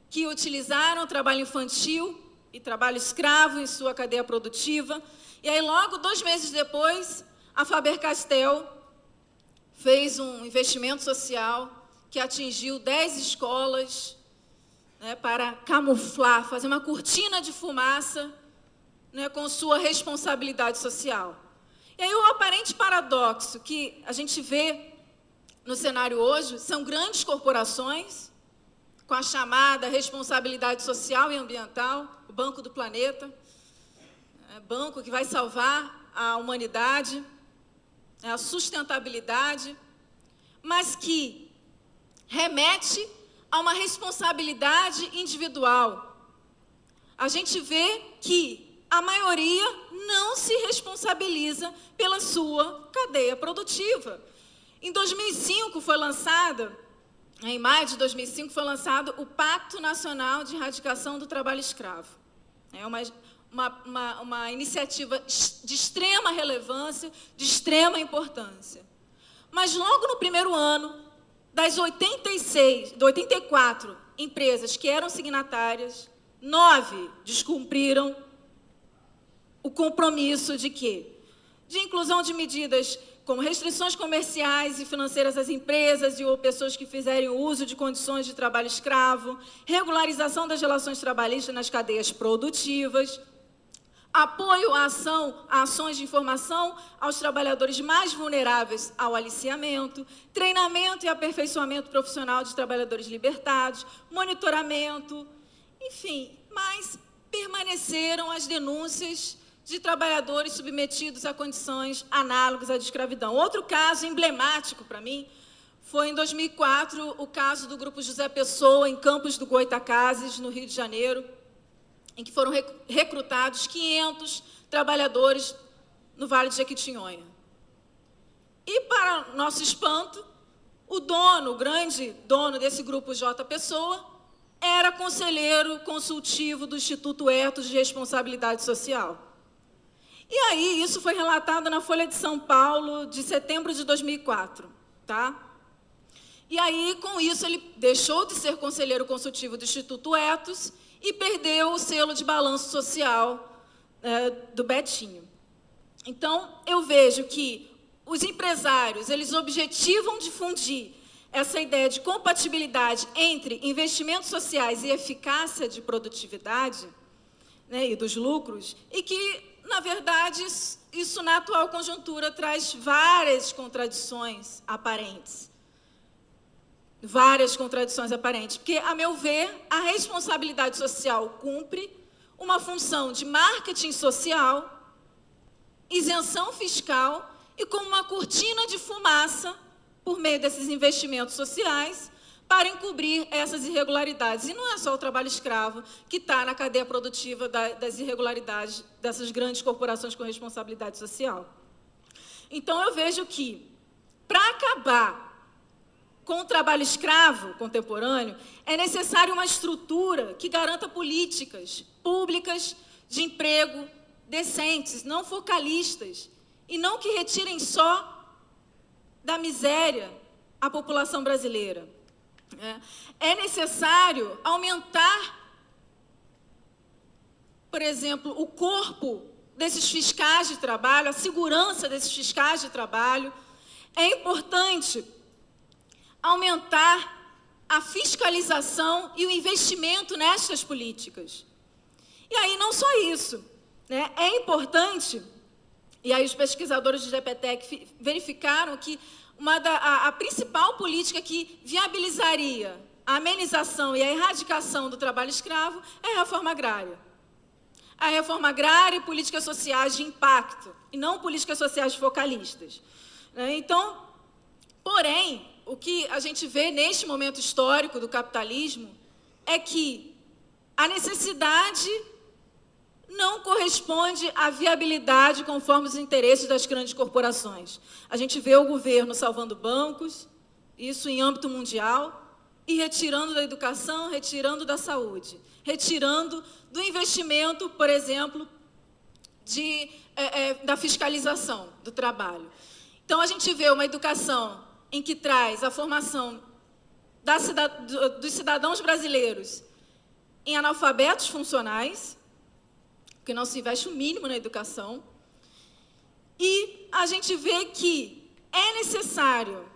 que utilizaram trabalho infantil e trabalho escravo em sua cadeia produtiva. E aí, logo 2 meses depois, a Faber-Castell fez um investimento social que atingiu 10 escolas, né, para camuflar, fazer uma cortina de fumaça, né, com sua responsabilidade social. E aí o aparente paradoxo que a gente vê no cenário hoje são grandes corporações com a chamada responsabilidade social e ambiental, o Banco do Planeta, banco que vai salvar a humanidade, a sustentabilidade, mas que remete a uma responsabilidade individual. A gente vê que a maioria não se responsabiliza pela sua cadeia produtiva. Em 2005 foi lançada, em maio de 2005 foi lançado o Pacto Nacional de Erradicação do Trabalho Escravo. É uma iniciativa de extrema relevância, de extrema importância. Mas logo no primeiro ano, das 84 empresas que eram signatárias, 9 descumpriram o compromisso de quê? De inclusão de medidas como restrições comerciais e financeiras às empresas ou pessoas que fizerem uso de condições de trabalho escravo, regularização das relações trabalhistas nas cadeias produtivas, apoio à ações de informação aos trabalhadores mais vulneráveis ao aliciamento, treinamento e aperfeiçoamento profissional de trabalhadores libertados, monitoramento, enfim, mas permaneceram as denúncias de trabalhadores submetidos a condições análogas à de escravidão. Outro caso emblemático para mim foi, em 2004, o caso do Grupo José Pessoa, em Campos do Goytacazes, no Rio de Janeiro, em que foram recrutados 500 trabalhadores no Vale de Jequitinhonha. E, para nosso espanto, o grande dono desse Grupo J. Pessoa, era conselheiro consultivo do Instituto Etos de Responsabilidade Social. E aí, isso foi relatado na Folha de São Paulo, de setembro de 2004, tá? E aí, com isso, ele deixou de ser conselheiro consultivo do Instituto Etos e perdeu o selo de balanço social do Betinho. Então, eu vejo que os empresários, eles objetivam difundir essa ideia de compatibilidade entre investimentos sociais e eficácia de produtividade, né, e dos lucros, e que, na verdade, isso na atual conjuntura traz várias contradições aparentes. Várias contradições aparentes, porque, a meu ver, a responsabilidade social cumpre uma função de marketing social, isenção fiscal e como uma cortina de fumaça por meio desses investimentos sociais para encobrir essas irregularidades. E não é só o trabalho escravo que está na cadeia produtiva das irregularidades dessas grandes corporações com responsabilidade social. Então, eu vejo que, para acabar com o trabalho escravo contemporâneo, é necessário uma estrutura que garanta políticas públicas de emprego decentes, não focalistas, e não que retirem só da miséria a população brasileira. É necessário aumentar, por exemplo, o corpo desses fiscais de trabalho, a segurança desses fiscais de trabalho. É importante aumentar a fiscalização e o investimento nestas políticas. E aí, não só isso, né? É importante, e aí os pesquisadores do GPTEC verificaram que a principal política que viabilizaria a amenização e a erradicação do trabalho escravo é a reforma agrária. A reforma agrária e políticas sociais de impacto, e não políticas sociais focalistas. Então, porém, o que a gente vê neste momento histórico do capitalismo é que a necessidade não corresponde à viabilidade conforme os interesses das grandes corporações. A gente vê o governo salvando bancos, isso em âmbito mundial, e retirando da educação, retirando da saúde, retirando do investimento, por exemplo, da fiscalização do trabalho. Então, a gente vê uma educação em que traz a formação dos cidadãos brasileiros em analfabetos funcionais, porque não se investe o mínimo na educação, e a gente vê que é necessário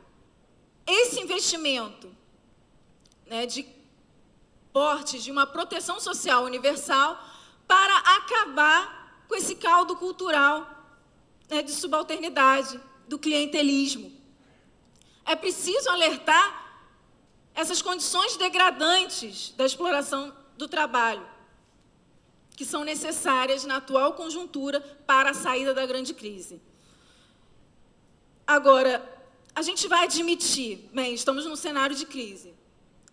esse investimento, né, de porte de uma proteção social universal para acabar com esse caldo cultural, né, de subalternidade, do clientelismo. É preciso alertar essas condições degradantes da exploração do trabalho, que são necessárias na atual conjuntura para a saída da grande crise. Agora, a gente vai admitir, bem, estamos num cenário de crise,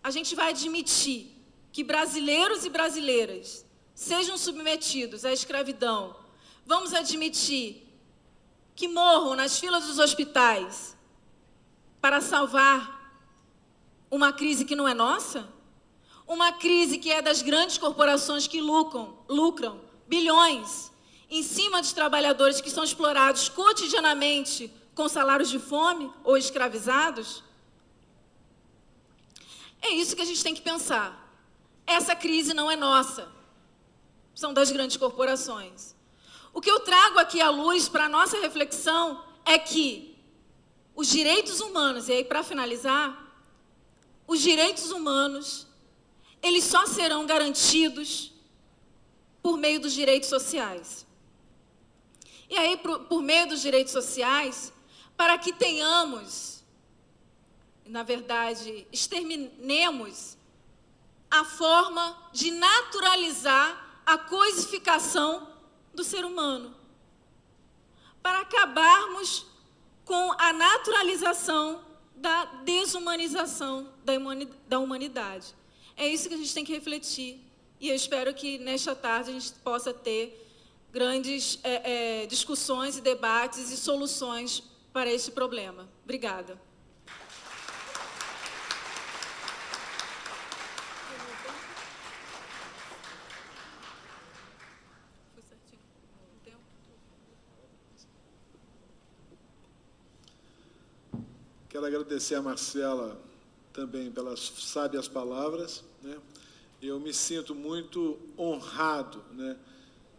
a gente vai admitir que brasileiros e brasileiras sejam submetidos à escravidão, vamos admitir que morram nas filas dos hospitais para salvar uma crise que não é nossa? Uma crise que é das grandes corporações que lucram bilhões em cima de trabalhadores que são explorados cotidianamente com salários de fome ou escravizados? É isso que a gente tem que pensar. Essa crise não é nossa, são das grandes corporações. O que eu trago aqui à luz para a nossa reflexão é que os direitos humanos, e aí para finalizar, os direitos humanos, eles só serão garantidos por meio dos direitos sociais. E aí, por meio dos direitos sociais, para que tenhamos, na verdade, exterminemos a forma de naturalizar a coisificação do ser humano, para acabarmos com a naturalização da desumanização da humanidade. É isso que a gente tem que refletir, e eu espero que nesta tarde a gente possa ter grandes discussões e debates e soluções para este problema. Obrigada. Quero agradecer a Marcela também pelas sábias palavras, né? Eu me sinto muito honrado, né,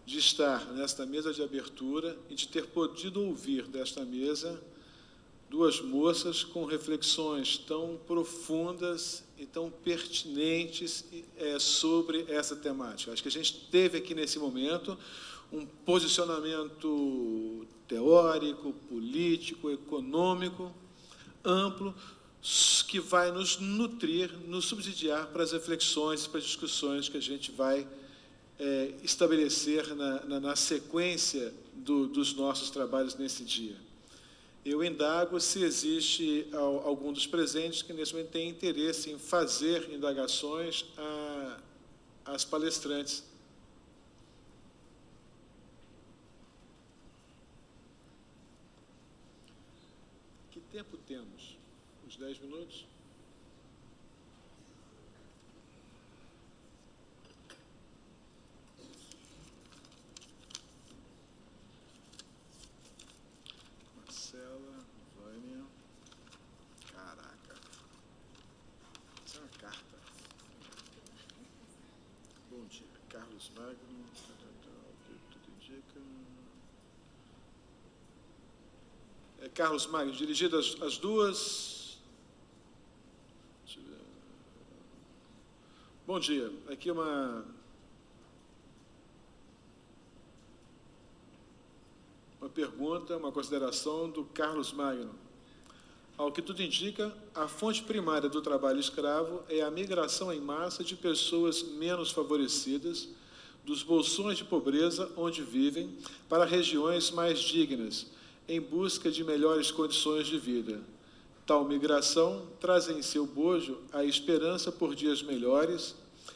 de estar nesta mesa de abertura e de ter podido ouvir desta mesa duas moças com reflexões tão profundas e tão pertinentes sobre essa temática. Acho que a gente teve aqui nesse momento um posicionamento teórico, político, econômico, amplo, que vai nos nutrir, nos subsidiar para as reflexões, para as discussões que a gente vai estabelecer na sequência dos nossos trabalhos nesse dia. Eu indago se existe algum dos presentes que nesse momento tem interesse em fazer indagações às palestrantes. Que tempo temos? Uns 10 minutos? Marcela, Vânia. Caraca. Isso é uma carta. Bom dia. Carlos Magno. Tudo indica. Carlos Magno, dirigidas as duas. Bom dia. Aqui uma pergunta, uma consideração do Carlos Magno. Ao que tudo indica, a fonte primária do trabalho escravo é a migração em massa de pessoas menos favorecidas dos bolsões de pobreza onde vivem para regiões mais dignas, em busca de melhores condições de vida. Tal migração traz em seu bojo a esperança por dias melhores,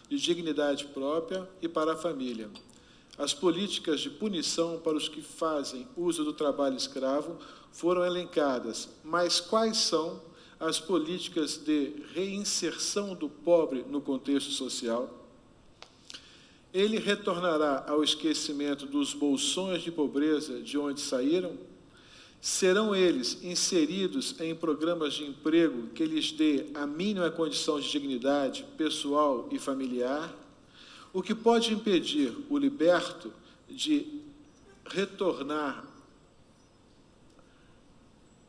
de dignidade própria e para a família. As políticas de punição para os que fazem uso do trabalho escravo foram elencadas, mas quais são as políticas de reinserção do pobre no contexto social? Ele retornará ao esquecimento dos bolsões de pobreza de onde saíram? Serão eles inseridos em programas de emprego que lhes dê a mínima condição de dignidade pessoal e familiar? O que pode impedir o liberto de retornar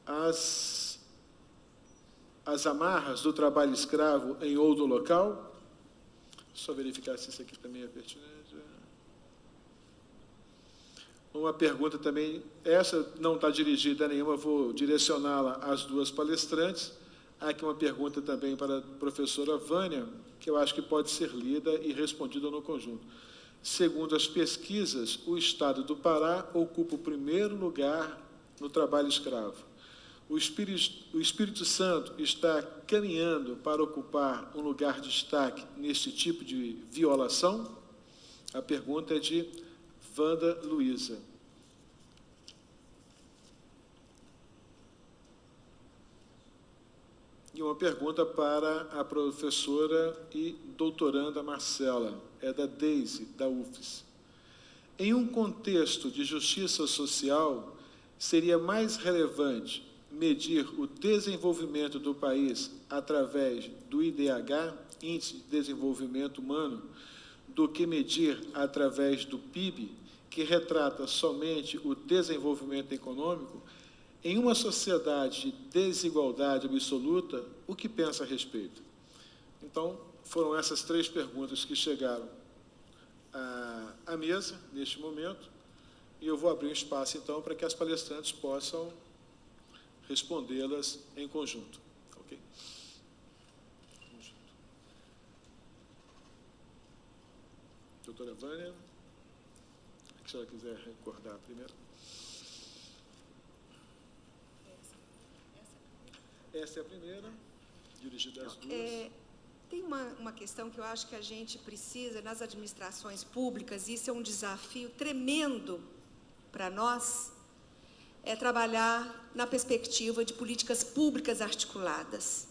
às amarras do trabalho escravo em outro local? Só verificar se isso aqui também é pertinente. Uma pergunta também, essa não está dirigida a nenhuma, vou direcioná-la às duas palestrantes. Há aqui uma pergunta também para a professora Vânia, que eu acho que pode ser lida e respondida no conjunto. Segundo as pesquisas, o Estado do Pará ocupa o primeiro lugar no trabalho escravo. O Espírito Santo está caminhando para ocupar um lugar de destaque neste tipo de violação? A pergunta é de Wanda Luiza. E uma pergunta para a professora e doutoranda Marcela, é da Deise, da UFES. Em um contexto de justiça social, seria mais relevante medir o desenvolvimento do país através do IDH, Índice de Desenvolvimento Humano, do que medir através do PIB, que retrata somente o desenvolvimento econômico? Em uma sociedade de desigualdade absoluta, o que pensa a respeito? Então, foram essas três perguntas que chegaram à mesa, neste momento, e eu vou abrir um espaço, então, para que as palestrantes possam respondê-las em conjunto. Ok? Doutora Vânia. se ela quiser recordar primeiro. Essa é a primeira, dirigida às duas. Tem uma questão que eu acho que a gente precisa, nas administrações públicas, e isso é um desafio tremendo para nós, é trabalhar na perspectiva de políticas públicas articuladas,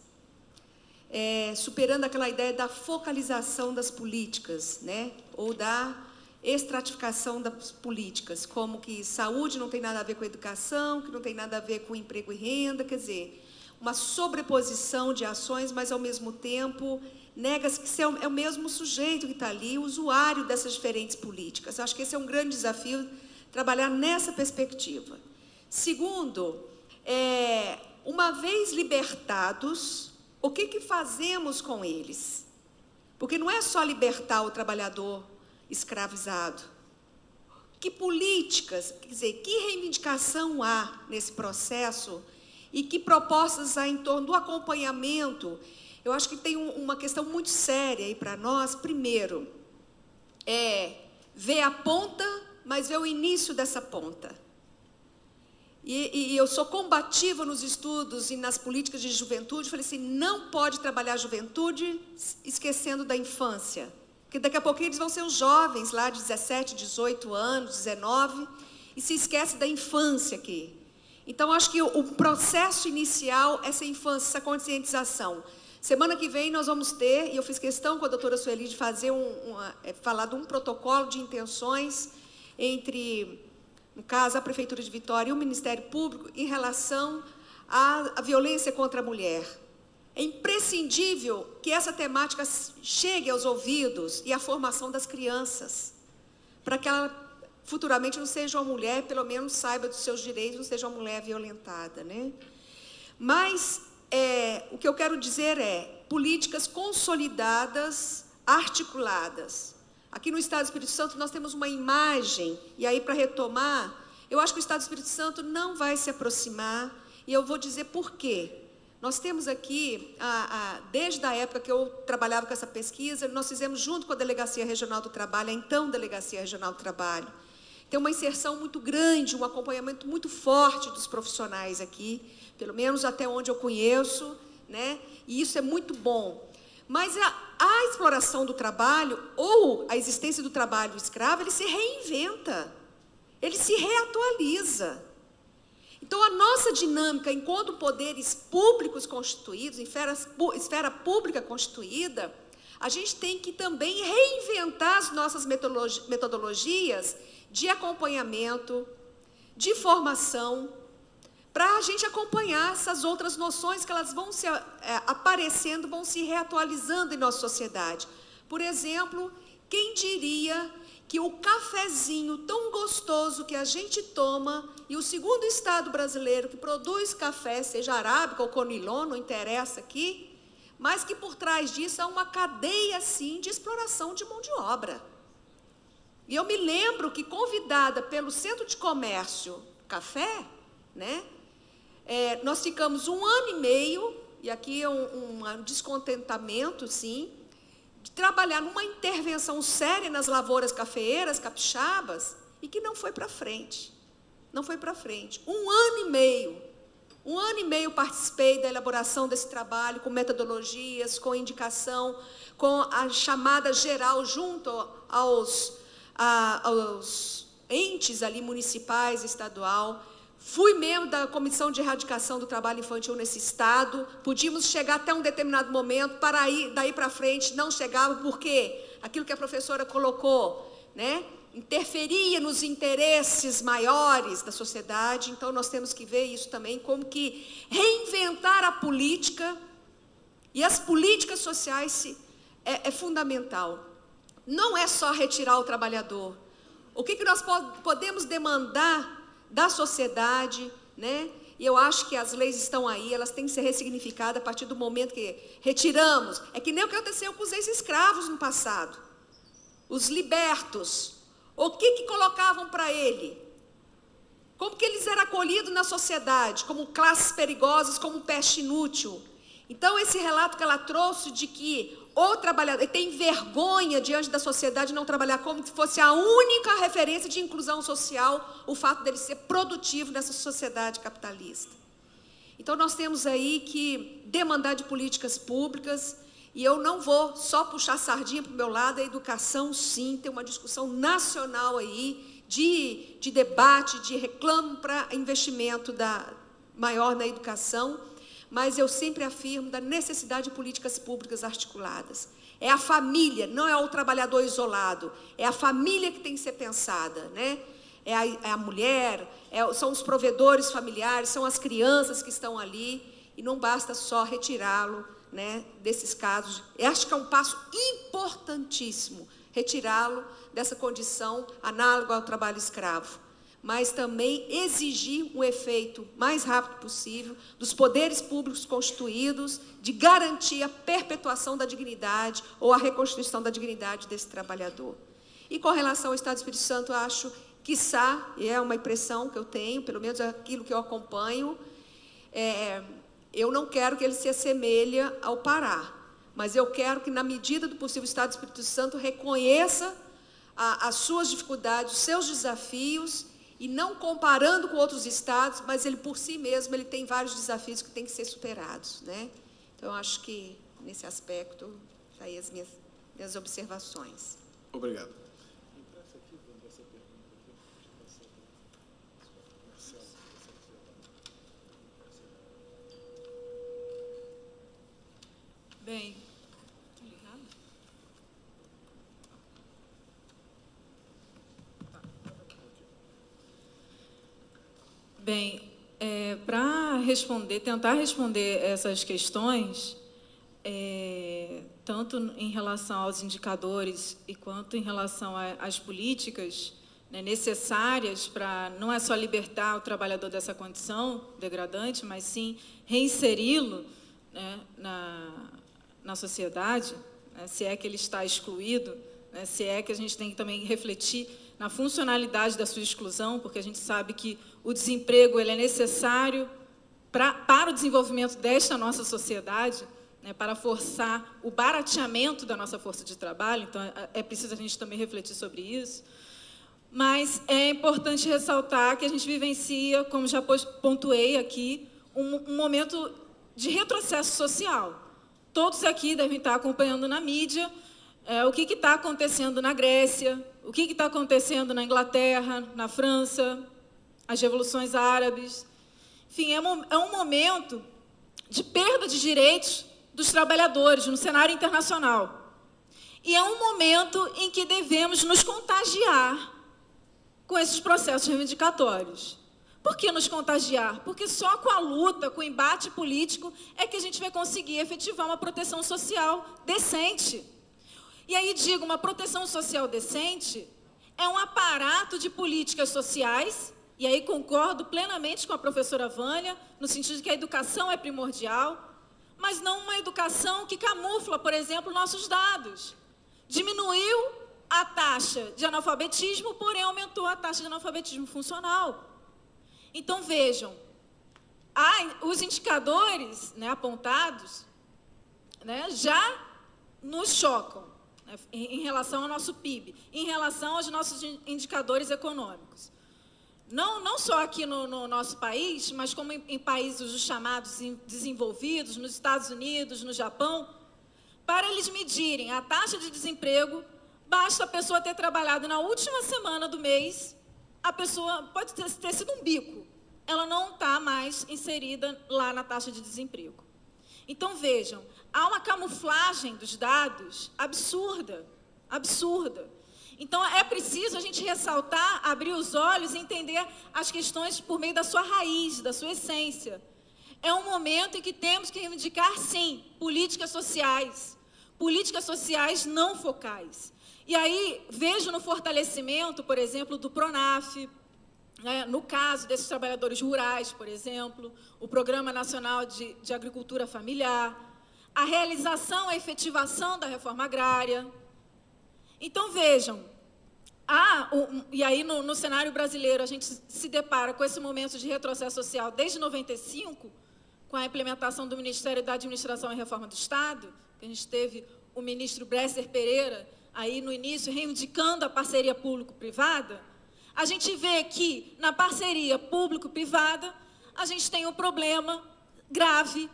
superando aquela ideia da focalização das políticas, né? Ou da estratificação das políticas, como que saúde não tem nada a ver com educação, que não tem nada a ver com emprego e renda, quer dizer, uma sobreposição de ações, mas, ao mesmo tempo, nega-se que é o mesmo sujeito que está ali, o usuário dessas diferentes políticas. Eu acho que esse é um grande desafio, trabalhar nessa perspectiva. Segundo, uma vez libertados, o que fazemos com eles? Porque não é só libertar o trabalhador escravizado. Que políticas, quer dizer, que reivindicação há nesse processo e que propostas há em torno do acompanhamento? Eu acho que tem uma questão muito séria aí para nós. Primeiro, ver a ponta, mas ver o início dessa ponta. E eu sou combativa nos estudos e nas políticas de juventude. Falei assim, não pode trabalhar a juventude esquecendo da infância. Porque daqui a pouquinho eles vão ser os jovens lá de 17, 18 anos, 19, e se esquece da infância aqui. Então, acho que o processo inicial, essa infância, essa conscientização. Semana que vem nós vamos ter, e eu fiz questão com a doutora Sueli de fazer falar de um protocolo de intenções entre, no caso, a Prefeitura de Vitória e o Ministério Público em relação à violência contra a mulher. É imprescindível que essa temática chegue aos ouvidos e à formação das crianças, para que ela futuramente não seja uma mulher, pelo menos saiba dos seus direitos, não seja uma mulher violentada, né? Mas o que eu quero dizer políticas consolidadas, articuladas. Aqui no Estado do Espírito Santo nós temos uma imagem, e aí para retomar, eu acho que o Estado do Espírito Santo não vai se aproximar, e eu vou dizer por quê. Nós temos aqui, desde a época que eu trabalhava com essa pesquisa, nós fizemos junto com a Delegacia Regional do Trabalho, a então Delegacia Regional do Trabalho, tem uma inserção muito grande, um acompanhamento muito forte dos profissionais aqui, pelo menos até onde eu conheço, né? E isso é muito bom. Mas a exploração do trabalho, ou a existência do trabalho escravo, ele se reinventa, ele se reatualiza. Então, a nossa dinâmica, enquanto poderes públicos constituídos, esfera pública constituída, a gente tem que também reinventar as nossas metodologias de acompanhamento, de formação, para a gente acompanhar essas outras noções que elas vão se aparecendo, vão se reatualizando em nossa sociedade. Por exemplo, quem diria que o cafezinho tão gostoso que a gente toma, e o segundo estado brasileiro que produz café, seja arábica ou conilon, não interessa aqui, mas que por trás disso há uma cadeia, sim, de exploração de mão de obra. E eu me lembro que, convidada pelo Centro de Comércio Café, né, nós ficamos 1 ano e meio, e aqui é um descontentamento, sim, de trabalhar numa intervenção séria nas lavouras cafeeiras capixabas, e que não foi para frente. Não foi para frente. 1 ano e meio. 1 ano e meio participei da elaboração desse trabalho, com metodologias, com indicação, com a chamada geral junto aos entes ali municipais, estadual. Fui membro da Comissão de Erradicação do Trabalho Infantil nesse estado. Podíamos chegar até um determinado momento, daí para frente não chegava, porque aquilo que a professora colocou, né, interferia nos interesses maiores da sociedade. Então, nós temos que ver isso também, como que reinventar a política e as políticas sociais é fundamental. Não é só retirar o trabalhador. O que nós podemos demandar da sociedade, né? E eu acho que as leis estão aí, elas têm que ser ressignificadas a partir do momento que retiramos. É que nem o que aconteceu com os ex-escravos no passado. Os libertos. O que colocavam para ele? Como que eles eram acolhidos na sociedade? Como classes perigosas, como peste inútil. Então, esse relato que ela trouxe de que o trabalhador tem vergonha diante da sociedade de não trabalhar, como se fosse a única referência de inclusão social, o fato dele ser produtivo nessa sociedade capitalista. Então, nós temos aí que demandar de políticas públicas, e eu não vou só puxar a sardinha para o meu lado, a educação, sim, tem uma discussão nacional aí, de debate, de reclamo para investimento maior na educação, mas eu sempre afirmo da necessidade de políticas públicas articuladas. É a família, não é o trabalhador isolado, é a família que tem que ser pensada, né? É a mulher, são os provedores familiares, são as crianças que estão ali, e não basta só retirá-lo, né, desses casos. Eu acho que é um passo importantíssimo retirá-lo dessa condição análoga ao trabalho escravo, mas também exigir um efeito mais rápido possível dos poderes públicos constituídos de garantir a perpetuação da dignidade ou a reconstituição da dignidade desse trabalhador. E com relação ao Estado do Espírito Santo, eu acho, quiçá, e é uma impressão que eu tenho, pelo menos aquilo que eu acompanho, eu não quero que ele se assemelhe ao Pará, mas eu quero que, na medida do possível, o Estado do Espírito Santo reconheça as suas dificuldades, os seus desafios, e não comparando com outros estados, mas ele, por si mesmo, ele tem vários desafios que têm que ser superados, né? Então, eu acho que, nesse aspecto, está aí as minhas observações. Obrigado. Bem, para tentar responder essas questões, tanto em relação aos indicadores e quanto em relação às políticas, né, necessárias para não é só libertar o trabalhador dessa condição degradante, mas sim reinseri-lo, né, na sociedade, né, se é que ele está excluído, né, se é que a gente tem que também refletir na funcionalidade da sua exclusão, porque a gente sabe que o desemprego ele é necessário para o desenvolvimento desta nossa sociedade, né, para forçar o barateamento da nossa força de trabalho, então é preciso a gente também refletir sobre isso. Mas é importante ressaltar que a gente vivencia, como já pontuei aqui, um momento de retrocesso social. Todos aqui devem estar acompanhando na mídia o que está acontecendo na Grécia, o que está acontecendo na Inglaterra, na França, as revoluções árabes. Enfim, é um momento de perda de direitos dos trabalhadores no cenário internacional. E é um momento em que devemos nos contagiar com esses processos reivindicatórios. Por que nos contagiar? Porque só com a luta, com o embate político, é que a gente vai conseguir efetivar uma proteção social decente. E aí digo, uma proteção social decente é um aparato de políticas sociais, e aí concordo plenamente com a professora Vânia, no sentido de que a educação é primordial, mas não uma educação que camufla, por exemplo, nossos dados. Diminuiu a taxa de analfabetismo, porém aumentou a taxa de analfabetismo funcional. Então, vejam, os indicadores, né, apontados, né, já nos chocam, né, em relação ao nosso PIB, em relação aos nossos indicadores econômicos. Não só aqui no nosso país, mas como em países chamados desenvolvidos, nos Estados Unidos, no Japão, para eles medirem a taxa de desemprego, basta a pessoa ter trabalhado na última semana do mês, a pessoa pode ter sido um bico, ela não está mais inserida lá na taxa de desemprego. Então, vejam, há uma camuflagem dos dados absurda, absurda. Então, é preciso a gente ressaltar, abrir os olhos e entender as questões por meio da sua raiz, da sua essência. É um momento em que temos que reivindicar, sim, políticas sociais não focais. E aí, vejo no fortalecimento, por exemplo, do PRONAF, né, no caso desses trabalhadores rurais, por exemplo, o Programa Nacional de Agricultura Familiar, a realização, a efetivação da reforma agrária. Então, vejam, e aí no cenário brasileiro a gente se depara com esse momento de retrocesso social desde 95, com a implementação do Ministério da Administração e Reforma do Estado, que a gente teve o ministro Bresser Pereira, aí no início, reivindicando a parceria público-privada, a gente vê que, na parceria público-privada, a gente tem um problema grave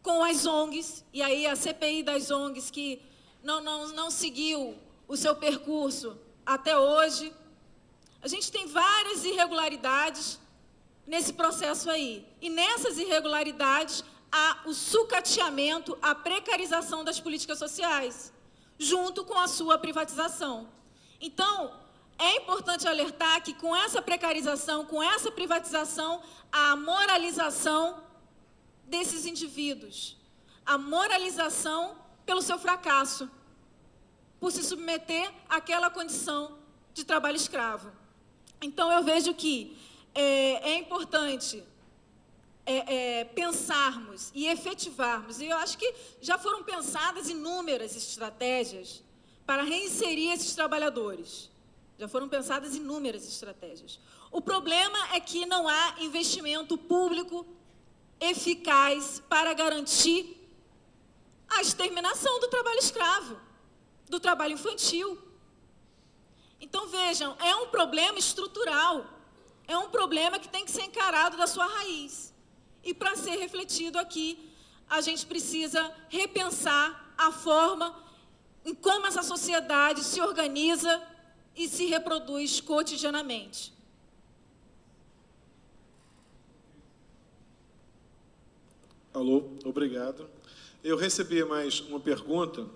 com as ONGs, e aí a CPI das ONGs, que não seguiu o seu percurso até hoje. A gente tem várias irregularidades nesse processo aí. E nessas irregularidades, há o sucateamento, a precarização das políticas sociais, junto com a sua privatização. Então, é importante alertar que com essa precarização, com essa privatização, há a moralização desses indivíduos, a moralização pelo seu fracasso, por se submeter àquela condição de trabalho escravo. Então, eu vejo que é importante pensarmos e efetivarmos, e eu acho que já foram pensadas inúmeras estratégias para reinserir esses trabalhadores. Já foram pensadas inúmeras estratégias. O problema é que não há investimento público eficaz para garantir a exterminação do trabalho escravo, do trabalho infantil. Então, vejam, é um problema estrutural, é um problema que tem que ser encarado da sua raiz. E, para ser refletido aqui, a gente precisa repensar a forma em como essa sociedade se organiza e se reproduz cotidianamente. Alô, obrigado. Eu recebi mais uma pergunta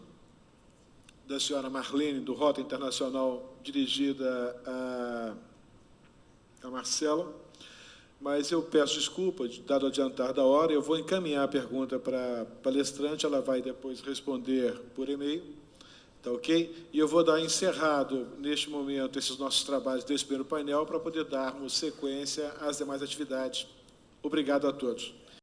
da senhora Marlene, do Rota Internacional, dirigida a Marcela, mas eu peço desculpa, dado o adiantar da hora, eu vou encaminhar a pergunta para a palestrante, ela vai depois responder por e-mail, tá ok? E eu vou dar encerrado, neste momento, esses nossos trabalhos desse primeiro painel, para poder darmos sequência às demais atividades. Obrigado a todos.